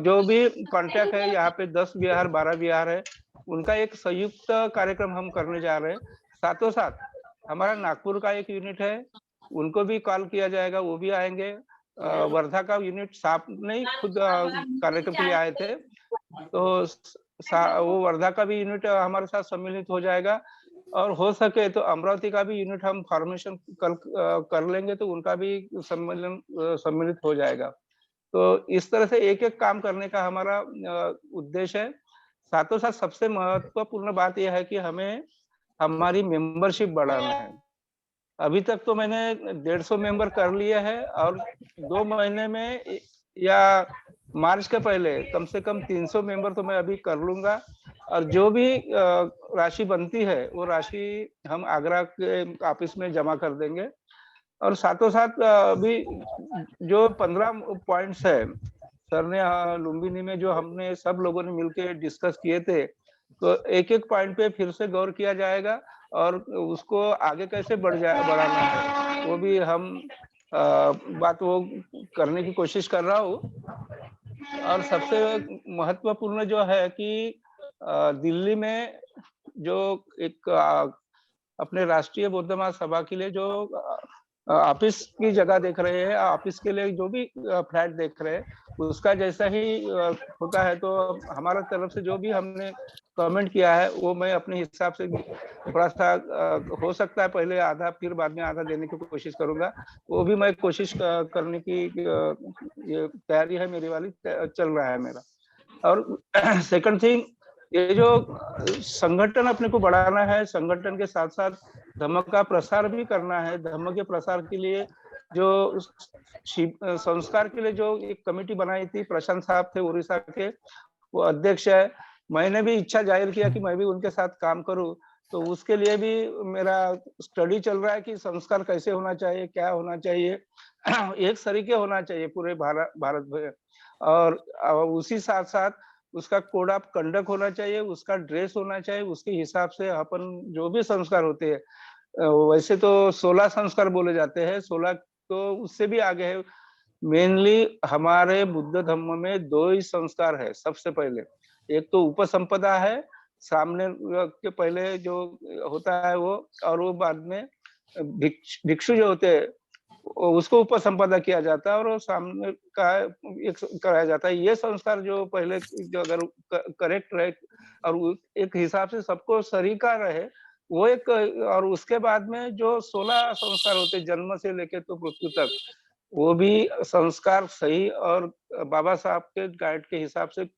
जो भी कांटेक्ट है यहाँ पे 10 विहार 12 विहार है, उनका एक संयुक्त कार्यक्रम हम करने जा रहे हैं। साथों साथ हमारा नागपुर का एक यूनिट है, उनको भी कॉल किया जाएगा, वो भी आएंगे। वर्धा का यूनिट साहब नहीं खुद कार्यक्रम के लिए आए थे, तो वो वर्धा का भी यूनिट हमारे साथ सम्मिलित हो जाएगा। और हो सके तो अमरावती का भी यूनिट हम फॉर्मेशन कर लेंगे, तो उनका भी सम्मिलित हो जाएगा। तो इस तरह से एक एक काम करने का हमारा उद्देश्य है। साथों साथ सबसे महत्वपूर्ण बात यह है कि हमें हमारी मेंबरशिप बढ़ाना है। अभी तक तो मैंने 150 मेंबर कर लिए हैं, और 2 महीने में या मार्च के पहले कम से कम 300 मेंबर तो मैं अभी कर लूंगा। और जो भी राशि बनती है वो राशि हम आगरा के ऑफिस में जमा कर देंगे। और साथों साथ अभी जो 15 पॉइंट्स है सर ने लुम्बिनी में जो हमने सब लोगों ने मिलकर डिस्कस किए थे, तो एक एक पॉइंट पे फिर से गौर किया जाएगा और उसको आगे कैसे बढ़ाना है वो भी हम बात वो करने की कोशिश कर रहा हूँ। और सबसे महत्वपूर्ण जो है कि दिल्ली में जो एक अपने राष्ट्रीय बौद्ध महासभा के लिए जो ऑफिस की जगह देख रहे हैं, ऑफिस के लिए जो भी फ्लैट देख रहे हैं, उसका जैसा ही होता है तो हमारा तरफ से जो भी हमने कमेंट किया है वो मैं अपने हिसाब से थोड़ा सा हो सकता है पहले आधा फिर बाद में आधा देने की कोशिश करूंगा। वो भी मैं कोशिश करने की ये तैयारी है मेरी वाली, चल रहा है मेरा। और सेकंड थिंग, ये जो संगठन अपने को बढ़ाना है, संगठन के साथ साथ धम्म का प्रसार भी करना है। धम्म के प्रसार के लिए जो संस्कार के लिए जो एक कमेटी बनाई थी, प्रशांत साहब थे उड़ीसा के, वो अध्यक्ष है। मैंने भी इच्छा जाहिर किया कि मैं भी उनके साथ काम करूं, तो उसके लिए भी मेरा स्टडी चल रहा है कि संस्कार कैसे होना चाहिए, क्या होना चाहिए, एक सरीके होना चाहिए पूरे भारत में। और उसी साथ साथ उसका कोड ऑफ कंडक्ट होना चाहिए, उसका ड्रेस होना चाहिए, उसके हिसाब से अपन जो भी संस्कार होते हैं, वैसे तो 16 संस्कार बोले जाते हैं, 16 तो उससे भी आगे है। मेनली हमारे बुद्ध धर्म में 2 ही संस्कार है। सबसे पहले एक तो उपसंपदा है, सामने के पहले जो होता है वो, और वो बाद में भिक्षु जो होते हैं उसको उपसंपदा किया जाता है और वो सामने का एक कराया जाता है। ये संस्कार जो पहले जो अगर करेक्ट रहे और एक हिसाब से सबको सरीका रहे, वो एक, और उसके बाद में जो 16 संस्कार होते जन्म से लेके तो मृत्यु तक, वो भी संस्कार सही और बाबा साहब के गाइड के हिसाब से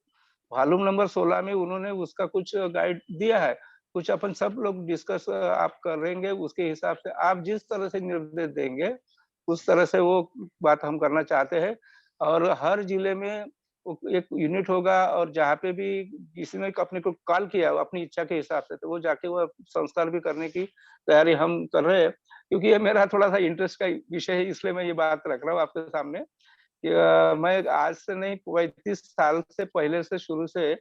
वॉल्यूम नंबर 16 में उन्होंने उसका कुछ गाइड दिया है। कुछ अपन सब लोग डिस्कस आप करेंगे, उसके हिसाब से आप जिस तरह से निर्देश देंगे उस तरह से वो बात हम करना चाहते हैं। और हर जिले में एक यूनिट होगा और जहाँ पे भी किसी ने अपने को कॉल किया अपनी इच्छा के हिसाब से, तो वो जाके वो संस्कार भी करने की तैयारी हम कर रहे हैं। क्योंकि ये मेरा थोड़ा सा इंटरेस्ट का विषय है, इसलिए मैं ये बात रख रहा हूँ आपके सामने कि मैं आज से नहीं 35 साल से पहले से शुरू से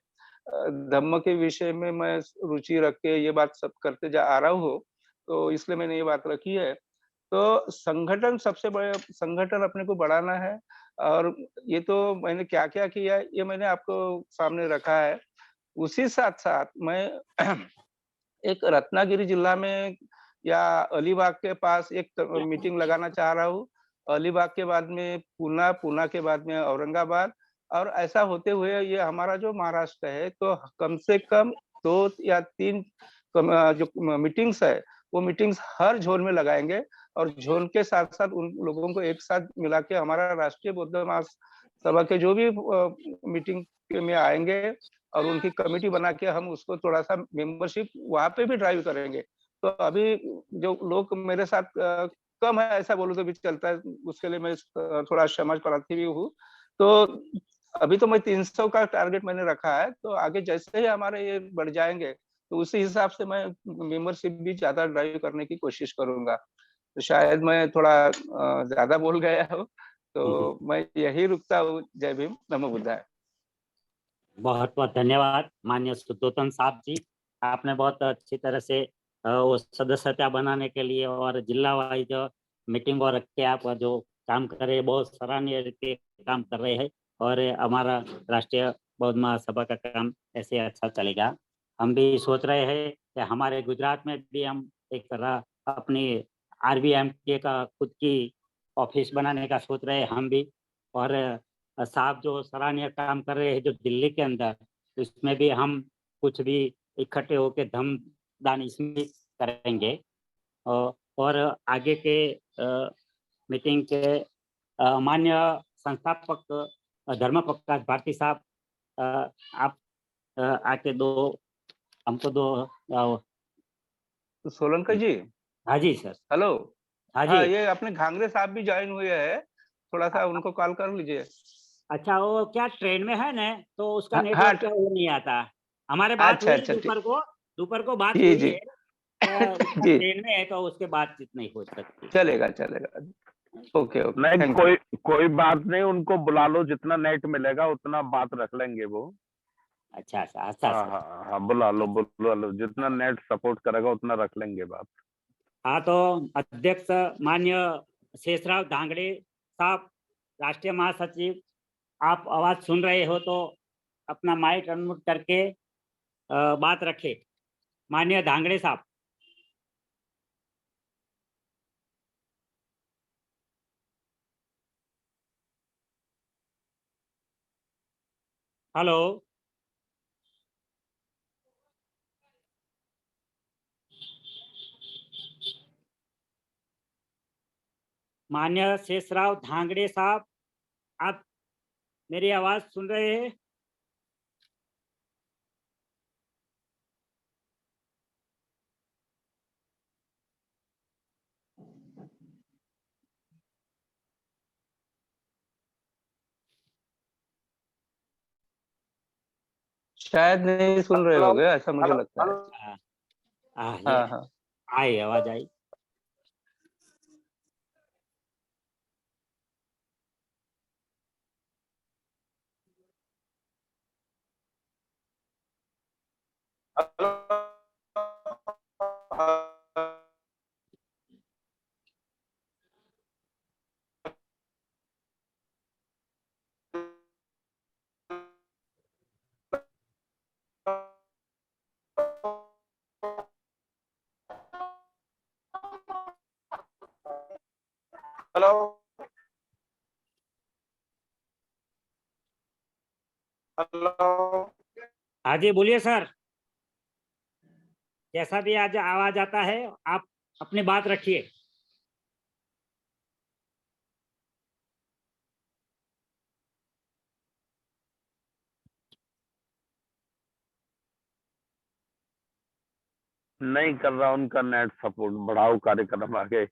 धम्म के विषय में मैं रुचि रख के ये बात सब करते जा आ रहा हूँ, तो इसलिए मैंने ये बात रखी है। तो संगठन, सबसे बड़े संगठन अपने को बढ़ाना है। और ये तो मैंने क्या क्या किया ये मैंने आपको सामने रखा है। उसी साथ साथ मैं एक रत्नागिरी जिला में या अलीबाग के पास एक मीटिंग लगाना चाह रहा हूँ। अलीबाग के बाद में पूना, पूना के बाद में औरंगाबाद, और ऐसा होते हुए ये हमारा जो महाराष्ट्र है, तो कम से कम 2 या 3 जो मीटिंग्स है वो मीटिंग्स हर जोन में लगाएंगे। और जोन के साथ साथ उन लोगों को एक साथ मिला के हमारा राष्ट्रीय बौद्ध महासभा के जो भी मीटिंग में आएंगे और उनकी कमेटी बना के हम उसको थोड़ा सा मेंबरशिप वहां पे भी ड्राइव करेंगे। तो अभी जो लोग मेरे साथ कम है ऐसा बोलूं तो भी चलता है, उसके लिए मैं थोड़ा क्षमा प्रार्थी भी हूँ। तो अभी तो मैं 300 का टारगेट मैंने रखा है, तो आगे जैसे ही हमारे ये बढ़ जाएंगे तो उसी हिसाब से मैं मेंबरशिप भी ज्यादा ड्राइव करने की कोशिश करूंगा। तो शायद मैं थोड़ा ज्यादा बोल गया हूँ, तो मैं यही रुकता हूँ। जय भीम, नमो बुद्धाय। बहुत बहुत धन्यवाद माननीय सुदोतन साहब जी, आपने बहुत अच्छी तरह से वो सदस्यता बनाने के लिए और जिला वाइज मीटिंग और रख के आप जो काम कर रहे हैं, बहुत सराहनीय रीति काम कर रहे हैं और हमारा राष्ट्रीय बौद्ध महासभा का काम ऐसे अच्छा चलेगा। हम भी सोच रहे हैं कि हमारे गुजरात में भी हम एक अपनी RVMK का खुद की ऑफिस बनाने का सोच रहे हैं हम भी। और साहब जो सराहनीय काम कर रहे हैं जो दिल्ली के अंदर, उसमें भी हम कुछ भी इकट्ठे होकर धम्म दान इसमें करेंगे। और आगे के मीटिंग के माननीय संस्थापक धर्म प्रकाश भारती साहब, आप आके हमको दो सोलंकर जी। हाँ जी सर। हेलो। हाँ जी। ये अपने घांगरे साहब भी ज्वाइन हुए हैं, थोड़ा सा उनको कॉल कर लीजिए। अच्छा, वो क्या ट्रेन में है ना, तो उसका हाँ, नेटवर्क वो नहीं आता। हमारे बात अच्छा, हुई अच्छा, दोपहर को बात जी हुई जी है। जी ट्रेन में है तो उसके बातचीत नहीं हो सकती। चलेगा चलेगा। ओके ओके नहीं, थैंक यू। कोई बात नहीं, उनको बुला लो, जितना नेट मिलेगा उतना बात रख लेंगे वो। अच्छा अच्छा अच्छा हाँ सर। हाँ हाँ, बुला लो, जितना नेट सपोर्ट करेगा उतना रख लेंगे बात। हाँ तो अध्यक्ष मान्य शेषराव धांगड़े साहब, राष्ट्रीय महासचिव, आप आवाज सुन रहे हो तो अपना माइक अनम्यूट करके बात रखे। माननीय धांगड़े साहब। हेलो। माननीय शेषराव धांगड़े साहब, आप मेरी आवाज सुन रहे हैं? शायद नहीं सुन रहे होगे, ऐसा मुझे लगता है। ये हाँ हाँ आई आवाज आई। Hello hello. हाँ जी बोलिए सर। जैसा भी आज आवाज आता है आप अपनी बात रखिए। नहीं कर रहा उनका नेट सपोर्ट, बढ़ाओ कार्यक्रम आगे।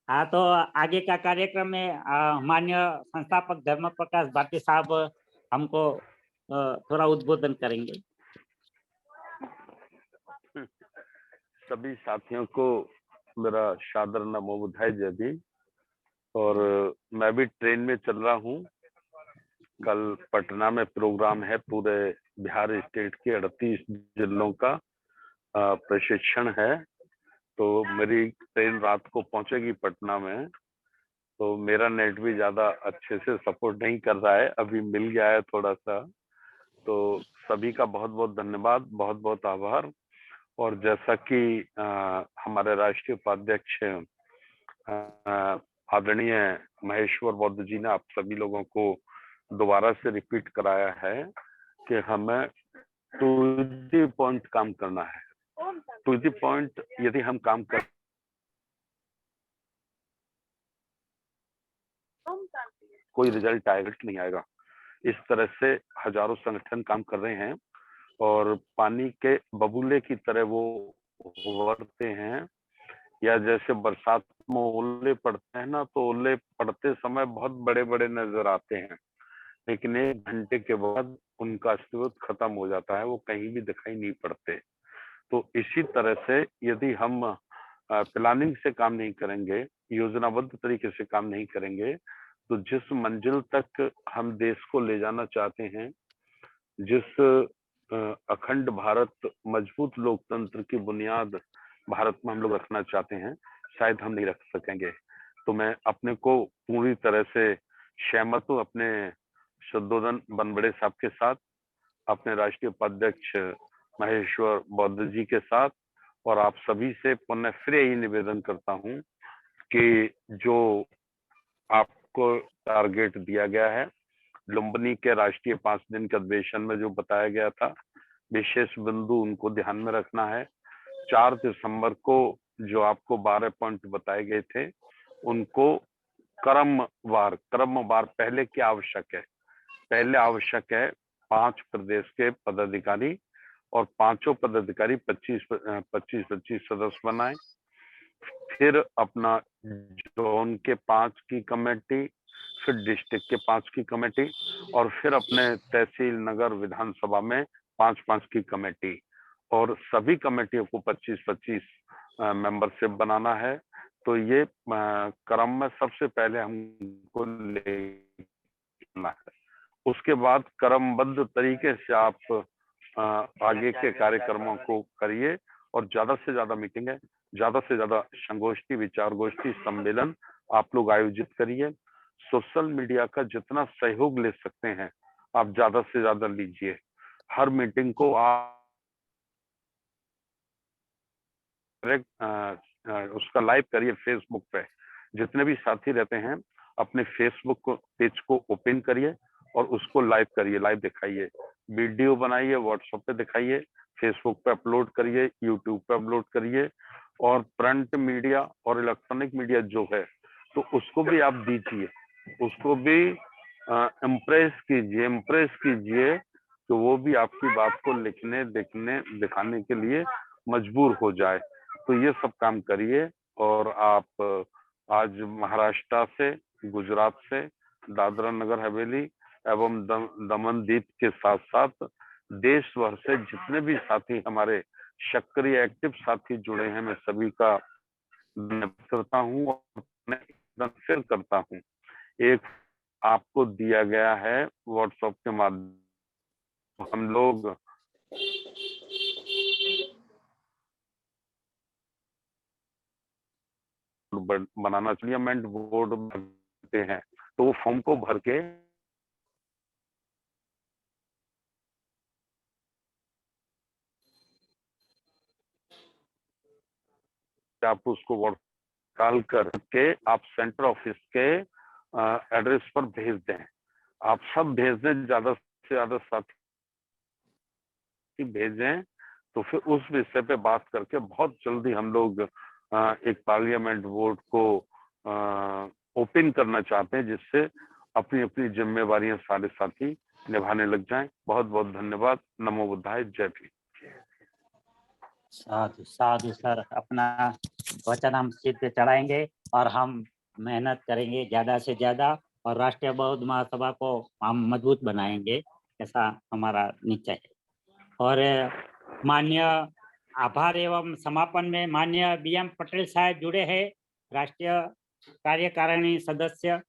हाँ तो आगे का कार्यक्रम में माननीय संस्थापक धर्म प्रकाश भारती साहब हमको थोड़ा उद्बोधन करेंगे। सभी साथियों को मेरा सादर नमो बुद्धाय जय भी। और मैं भी ट्रेन में चल रहा हूँ। कल पटना में प्रोग्राम है, पूरे बिहार स्टेट के 38 जिलों का प्रशिक्षण है। तो मेरी ट्रेन रात को पहुंचेगी पटना में, तो मेरा नेट भी ज्यादा अच्छे से सपोर्ट नहीं कर रहा है, अभी मिल गया है थोड़ा सा। तो सभी का बहुत बहुत धन्यवाद, बहुत बहुत आभार। और जैसा कि हमारे राष्ट्रीय उपाध्यक्ष आदरणीय महेश्वर बौद्ध जी ने आप सभी लोगों को दोबारा से रिपीट कराया है कि हमें टू द पॉइंट काम करना है। टू द पॉइंट यदि हम काम कर कोई रिजल्ट आएगा नहीं आएगा। इस तरह से हजारों संगठन काम कर रहे हैं और पानी के बबूले की तरह वो उभरते हैं। या जैसे बरसात में ओले पड़ते हैं ना, तो ओले पड़ते समय बहुत बड़े बड़े नजर आते हैं, लेकिन 1 घंटे के बाद उनका अस्तित्व खत्म हो जाता है, वो कहीं भी दिखाई नहीं पड़ते। तो इसी तरह से यदि हम प्लानिंग से काम नहीं करेंगे, योजनाबद्ध तरीके से काम नहीं करेंगे, तो जिस मंजिल तक हम देश को ले जाना चाहते हैं, जिस अखंड भारत, मजबूत लोकतंत्र की बुनियाद भारत में हम लोग रखना चाहते हैं, शायद हम नहीं रख सकेंगे। तो मैं अपने को पूरी तरह से सहमत हूँ अपने शुद्धोधन बनबड़े साहब के साथ, अपने राष्ट्रीय उपाध्यक्ष महेश्वर बौद्ध जी के साथ, और आप सभी से पुनः फिर यही निवेदन करता हूँ कि जो आपको टारगेट दिया गया है, लुम्बिनी के राष्ट्रीय 5 दिन के अधिवेशन में जो बताया गया था, विशेष बिंदु उनको ध्यान में रखना है। 4 दिसंबर को जो आपको 12 पॉइंट बताए गए थे, उनको क्रमवार पहले क्या आवश्यक है? पहले आवश्यक है 5 प्रदेश के पदाधिकारी, और 5 पदाधिकारी 25 सदस्य बनाए। फिर अपना जोन के 5 की कमेटी, फिर डिस्ट्रिक्ट के 5 की कमेटी, और फिर अपने तहसील, नगर, विधानसभा में 5-5 की कमेटी। और सभी कमेटियों को 25-25 मेंबरशिप बनाना है। तो ये क्रम में सबसे पहले हमको लेना है। उसके बाद क्रमबद्ध तरीके से आप आगे के कार्यक्रमों को करिए और ज्यादा से ज्यादा मीटिंगें, ज्यादा से ज्यादा संगोष्ठी, विचार गोष्ठी, सम्मेलन आप लोग आयोजित करिए। सोशल मीडिया का जितना सहयोग ले सकते हैं आप ज्यादा से ज्यादा लीजिए। हर मीटिंग को आप उसका लाइव करिए फेसबुक पे। जितने भी साथी रहते हैं अपने फेसबुक पेज को ओपन करिए और उसको लाइव करिए, लाइव दिखाइए, वीडियो बनाइए, व्हाट्सएप पे दिखाइए, फेसबुक पे अपलोड करिए, यूट्यूब पे अपलोड करिए। और प्रिंट मीडिया और इलेक्ट्रॉनिक मीडिया जो है तो उसको भी आप दीजिए, उसको भी इम्प्रेस कीजिए तो वो भी आपकी बात को लिखने, देखने, दिखाने के लिए मजबूर हो जाए। तो ये सब काम करिए। और आप आज महाराष्ट्र से, गुजरात से, दादरा नगर हवेली एवं दमन दीव के साथ साथ देश भर से जितने भी साथी हमारे सक्रिय एक्टिव साथी जुड़े हैं, मैं सभी का धन्यवाद करता हूँ और फिर करता हूँ। एक आपको दिया गया है व्हाट्सएप के माध्यम, हम लोग बनाना पार्लियामेंट बोर्ड बनते हैं तो वो फॉर्म को भर के आप उसको कॉल करके आप सेंटर ऑफिस के एड्रेस पर भेज दें। आप सब भेज दें, ज्यादा से ज्यादा साथी भेजें तो फिर उस विषय पे बात करके बहुत जल्दी हम लोग एक पार्लियामेंट बोर्ड को ओपन करना चाहते हैं, जिससे अपनी अपनी जिम्मेवारियां सारे साथी निभाने लग जाएं। बहुत बहुत धन्यवाद। नमो बुद्धाय, जय भीम। साधु साधु सर, अपना वचन हम सिर पे चढ़ाएंगे और हम मेहनत करेंगे ज्यादा से ज्यादा और राष्ट्रीय बौद्ध महासभा को हम मजबूत बनाएंगे, ऐसा हमारा निश्चय है। और माननीय आभार एवं समापन में माननीय BM पटेल साहब जुड़े हैं, राष्ट्रीय कार्यकारिणी सदस्य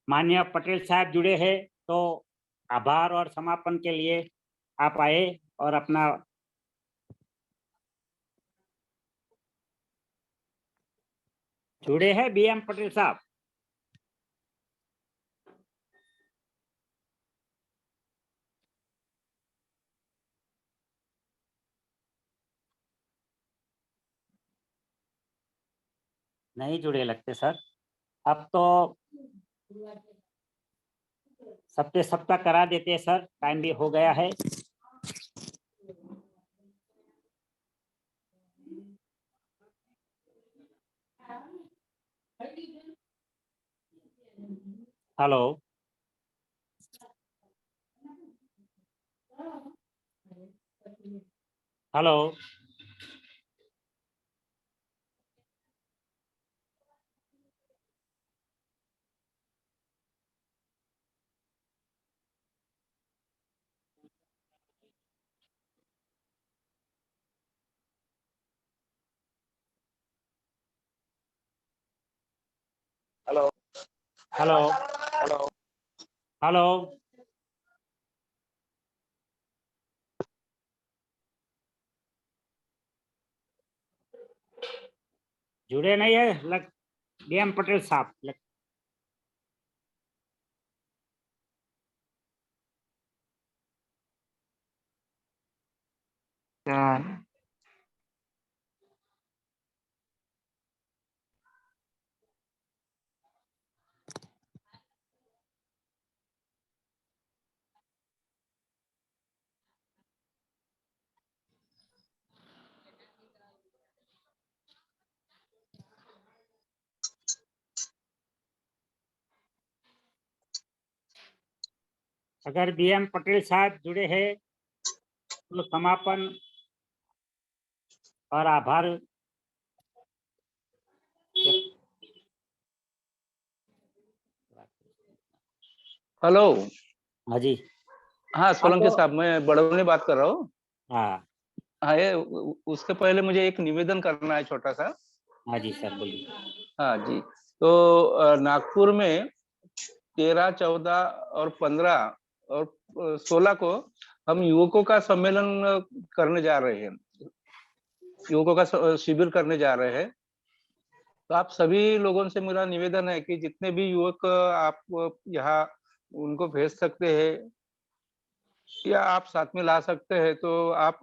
माननीय पटेल साहब जुड़े हैं। तो आभार और समापन के लिए आप आए और अपना जुड़े हैं BM पटेल साहब। नहीं जुड़े लगते सर। अब तो सबके सबका करा देते हैं सर, टाइम भी हो गया है। Hello, hello, hello hello, hello hello, जुड़े नहीं है BM पटेल साहब। अगर BM पटेल साहब जुड़े हैं तो समापन और आभार। हेलो। हाँ जी। हाँ सोलंकी साहब, मैं बड़ौनी बात कर रहा हूँ। हाँ है उसके पहले मुझे एक निवेदन करना है छोटा सा। हाँ जी सर बोलिए। हाँ जी, तो नागपुर में 13, 14 और 15 और 16 को हम युवकों का सम्मेलन करने जा रहे हैं, युवकों का शिविर करने जा रहे हैं। तो आप सभी लोगों से मेरा निवेदन है कि जितने भी युवक आप यहाँ उनको भेज सकते हैं या आप साथ में ला सकते हैं, तो आप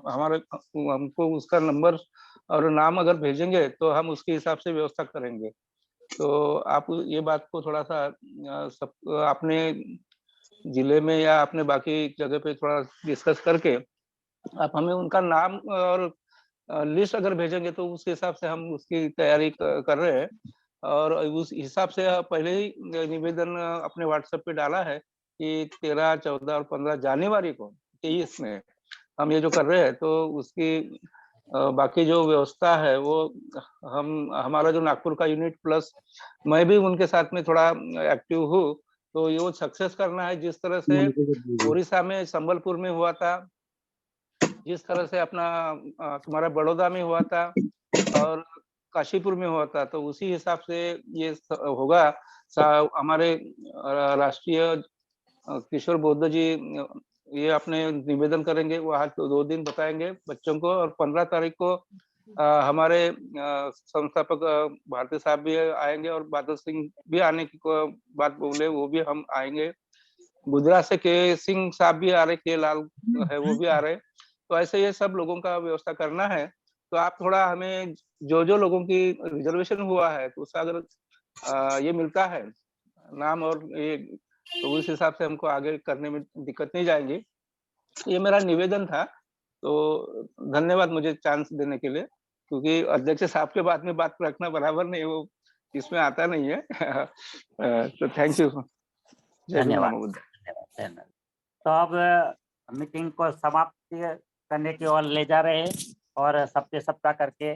हमारे हमको उसका नंबर और नाम अगर भेजेंगे तो हम उसके हिसाब से व्यवस्था करेंगे। तो आप ये बात को थोड़ा सा सब अपने जिले में या अपने बाकी जगह पे थोड़ा डिस्कस करके आप हमें उनका नाम और लिस्ट अगर भेजेंगे तो उस हिसाब से हम उसकी तैयारी कर रहे हैं। और उस हिसाब से पहले ही निवेदन अपने व्हाट्सएप पे डाला है कि 13, 14 और 15 जनवरी को 23 में हम ये जो कर रहे हैं, तो उसकी बाकी जो व्यवस्था है वो हम हमारा जो नागपुर का यूनिट प्लस मैं भी उनके साथ में थोड़ा एक्टिव हूँ, तो ये वो सक्सेस करना है। जिस तरह से उड़ीसा में संबलपुर में हुआ था, जिस तरह से अपना तुम्हारा बड़ौदा में हुआ था और काशीपुर में हुआ था, तो उसी हिसाब से ये होगा। हमारे राष्ट्रीय किशोर बौद्ध जी ये अपने निवेदन करेंगे, वहाँ तो 2 दिन बताएंगे बच्चों को। और 15 तारीख को हमारे संस्थापक भारती साहब भी आएंगे और बादल सिंह भी आने की बात बोले, वो भी हम आएंगे। गुजरात से के सिंह साहब भी आ रहे, के लाल है वो भी आ रहे। तो ऐसे ये सब लोगों का व्यवस्था करना है। तो आप थोड़ा हमें जो लोगों की रिजर्वेशन हुआ है तो उसका अगर ये मिलता है नाम और ये, तो उस हिसाब से हमको आगे करने में दिक्कत नहीं जाएगी। ये मेरा निवेदन था। तो धन्यवाद मुझे चांस देने के लिए, क्योंकि अध्यक्ष साहब के बाद में बात रखना बराबर नहीं, वो इसमें आता नहीं है। तो थैंक यू। जय भीम, धन्यवाद नमो बुद्ध। धन्यवाद। तो अब मीटिंग को समाप्त करने की ओर ले जा रहे हैं और सबके सबका करके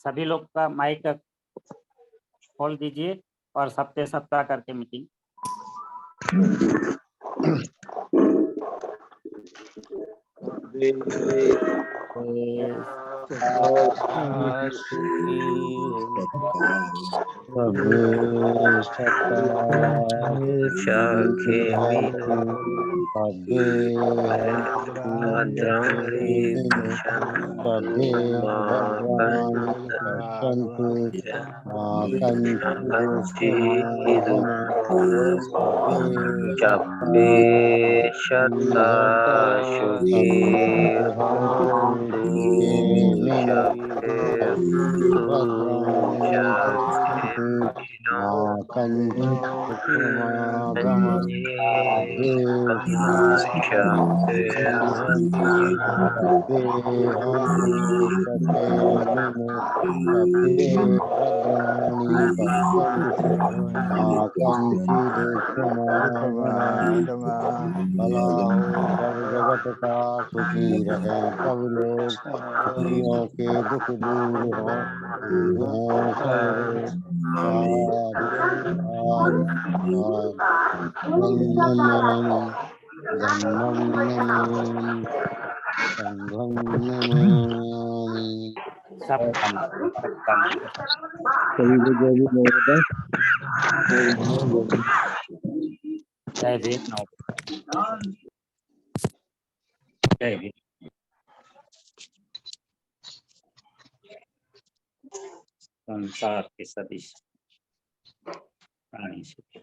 सभी लोग का माइक खोल दीजिए और सबके सबका करके मीटिंग। सब जगत का सुखी रहे सब लोग, दुखियों के दुख दूर हो सब लोग। साधु साधु नमामि धम्मं नमामि संघं नमामि। सबका सभी को जय भीम नमोदय। जय भीम जय भीम। संसार के सभी प्राणी सुखी।